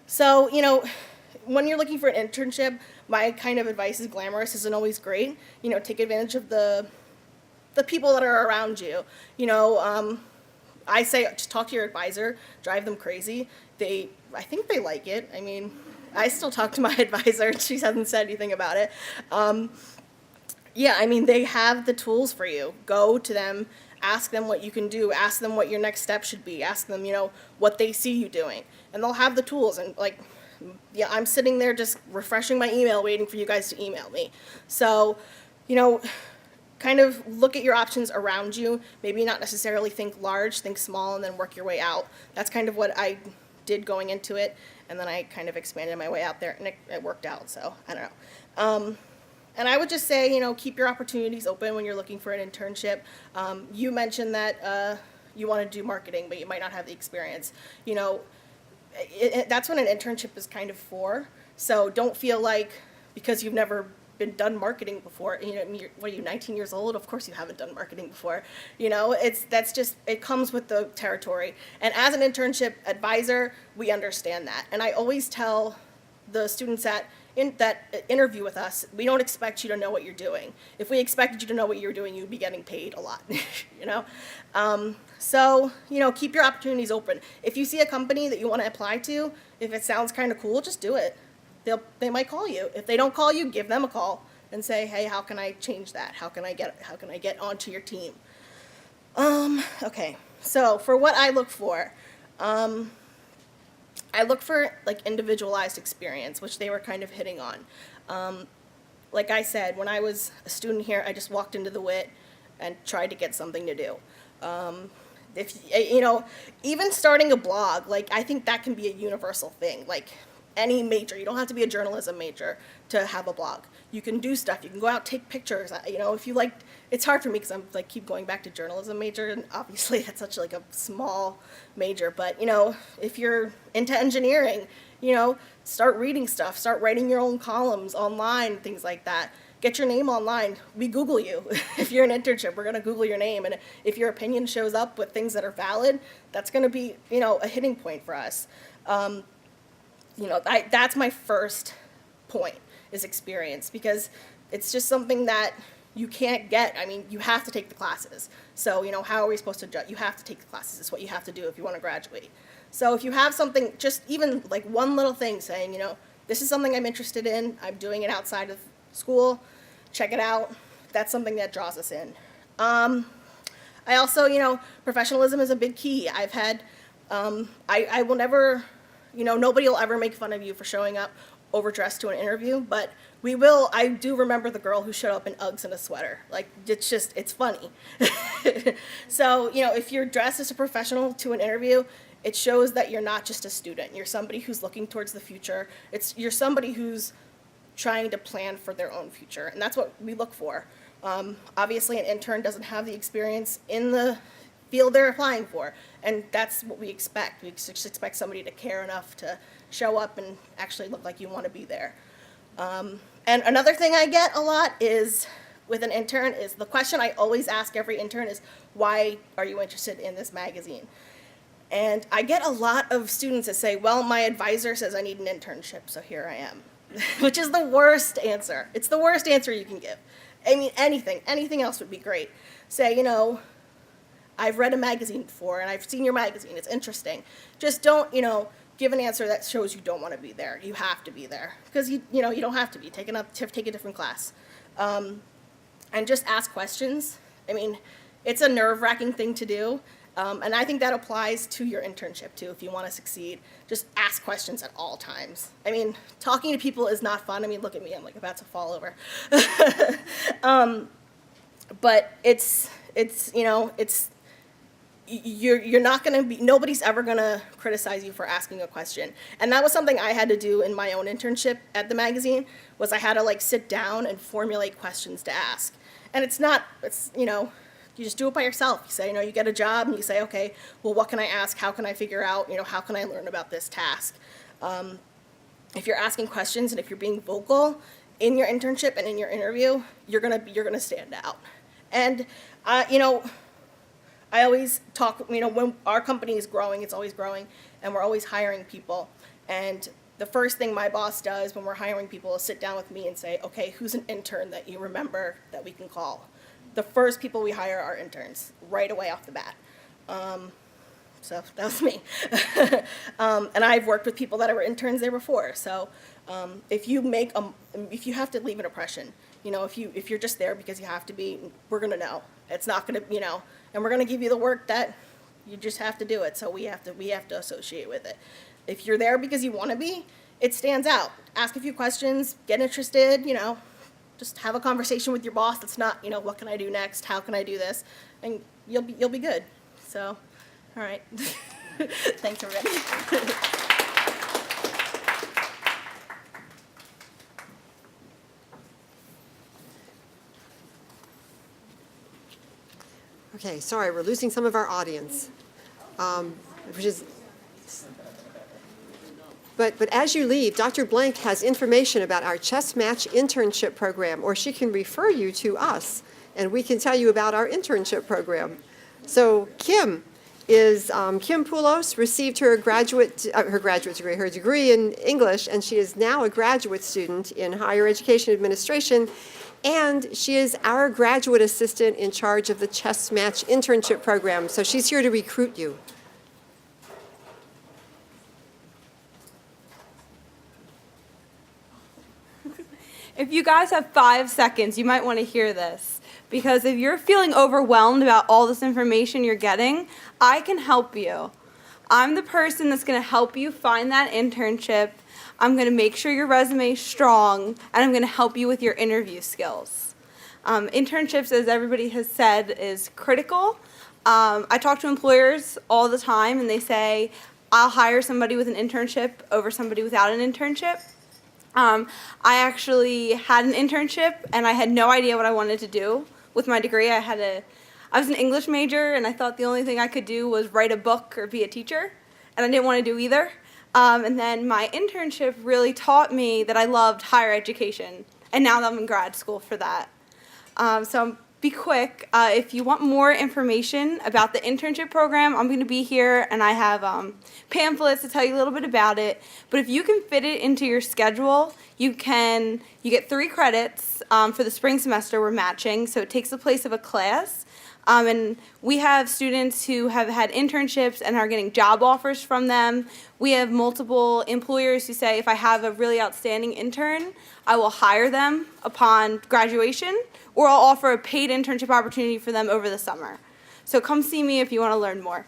So, when you're looking for an internship, my kind of advice is glamorous isn't always great. Take advantage of the people that are around you. I say just talk to your advisor, drive them crazy. I think they like it. I mean, I still talk to my advisor. She hasn't said anything about it. Yeah, I mean, they have the tools for you. Go to them, ask them what you can do, ask them what your next step should be, ask them, what they see you doing. And they'll have the tools. And like, yeah, I'm sitting there just refreshing my email, waiting for you guys to email me. So, kind of look at your options around you. Maybe not necessarily think large, think small, and then work your way out. That's kind of what I did going into it, and then I kind of expanded my way out there, and it worked out, so I don't know. And I would just say, keep your opportunities open when you're looking for an internship. You mentioned that you want to do marketing, but you might not have the experience. That's what an internship is kind of for. So don't feel like because you've never done marketing before, what are you, 19 years old? Of course you haven't done marketing before. It comes with the territory. And as an internship advisor, we understand that. And I always tell the students that interview with us, we don't expect you to know what you're doing. If we expected you to know what you're doing, you'd be getting paid a lot, So, keep your opportunities open. If you see a company that you want to apply to, if it sounds kind of cool, just do it. They might call you. If they don't call you, give them a call and say, hey, how can I change that? How can I get onto your team? Okay, so for what I look for, I look for like individualized experience, which they were kind of hitting on. Like I said, when I was a student here, I just walked into the WIT and tried to get something to do. If you know, even starting a blog, like I think that can be a universal thing. Like any major, you don't have to be a journalism major to have a blog. You can do stuff. You can go out, take pictures. You know, if you like, it's hard for me because I'm like keep going back to journalism major, and obviously that's such like a small major. But you know, if you're into engineering, you know, start reading stuff, start writing your own columns online, things like that. Get your name online. We Google you. If you're an internship, we're going to Google your name. And if your opinion shows up with things that are valid, that's going to be, you know, a hitting point for us. You know, that's my first point is experience, because it's just something that you can't get. I mean, you have to take the classes. So, you know, how are we supposed to judge? You have to take the classes. It's what you have to do if you want to graduate. So if you have something, just even like one little thing saying, you know, this is something I'm interested in, I'm doing it outside of school, check it out. That's something that draws us in. I also, you know, professionalism is a big key. I've had, I will never, you know, nobody will ever make fun of you for showing up overdressed to an interview, but we will. I do remember the girl who showed up in Uggs and a sweater. Like, it's just, it's funny. So, you know, if you're dressed as a professional to an interview, it shows that you're not just a student. You're somebody who's looking towards the future. You're somebody who's trying to plan for their own future, and that's what we look for. Obviously, an intern doesn't have the experience in the field they're applying for, and that's what we expect. We just expect somebody to care enough to show up and actually look like you want to be there. And another thing I get a lot is with an intern is the question I always ask every intern is, why are you interested in this magazine? And I get a lot of students that say, well, my advisor says I need an internship, so here I am. Which is the worst answer. It's the worst answer you can give. I mean, anything else would be great. Say, you know, I've read a magazine before and I've seen your magazine, it's interesting. Just don't, you know, give an answer that shows you don't want to be there. You have to be there. Because, you know, you don't have to be. Take a different class. And just ask questions. I mean, it's a nerve-wracking thing to do. And I think that applies to your internship too. If you want to succeed, just ask questions at all times. I mean, talking to people is not fun. I mean, look at me, I'm like about to fall over. But it's you know, you're not going to be, nobody's ever going to criticize you for asking a question. And that was something I had to do in my own internship at the magazine, was I had to like sit down and formulate questions to ask. And it's, you know, you just do it by yourself. You say, you know, you get a job and you say, okay, well, what can I ask? How can I figure out, you know, how can I learn about this task? If you're asking questions and if you're being vocal in your internship and in your interview, you're gonna stand out. And, you know, I always talk, you know, when our company is growing, it's always growing, and we're always hiring people. And the first thing my boss does when we're hiring people is sit down with me and say, okay, who's an intern that you remember that we can call? The first people we hire are interns, right away off the bat. So that was me. And I've worked with people that were interns there before. So if you have to leave an impression, you know, if you're just there because you have to be, we're gonna know. It's not gonna, you know, and we're gonna give you the work that you just have to do it. So we have to associate with it. If you're there because you want to be, it stands out. Ask a few questions, get interested, you know. Just have a conversation with your boss that's not, you know, what can I do next? How can I do this? And you'll be good. So, all right. Thanks, everybody. Okay, sorry, we're losing some of our audience, which is. But as you leave, Dr. Blank has information about our Chess Match internship program, or she can refer you to us, and we can tell you about our internship program. So Kim Poulos received her degree in English, and she is now a graduate student in higher education administration, and she is our graduate assistant in charge of the Chess Match internship program. So she's here to recruit you. If you guys have 5 seconds, you might want to hear this. Because if you're feeling overwhelmed about all this information you're getting, I can help you. I'm the person that's going to help you find that internship. I'm going to make sure your resume is strong, and I'm going to help you with your interview skills. Internships, as everybody has said, is critical. I talk to employers all the time, and they say, I'll hire somebody with an internship over somebody without an internship. I actually had an internship, and I had no idea what I wanted to do with my degree. I was an English major, and I thought the only thing I could do was write a book or be a teacher, and I didn't want to do either. And then my internship really taught me that I loved higher education, and now I'm in grad school for that. So be quick. If you want more information about the internship program, I'm going to be here, and I have pamphlets to tell you a little bit about it. But if you can fit it into your schedule, you get 3 credits for the spring semester. We're matching, so it takes the place of a class. And we have students who have had internships and are getting job offers from them. We have multiple employers who say, if I have a really outstanding intern, I will hire them upon graduation, or I'll offer a paid internship opportunity for them over the summer. So come see me if you want to learn more.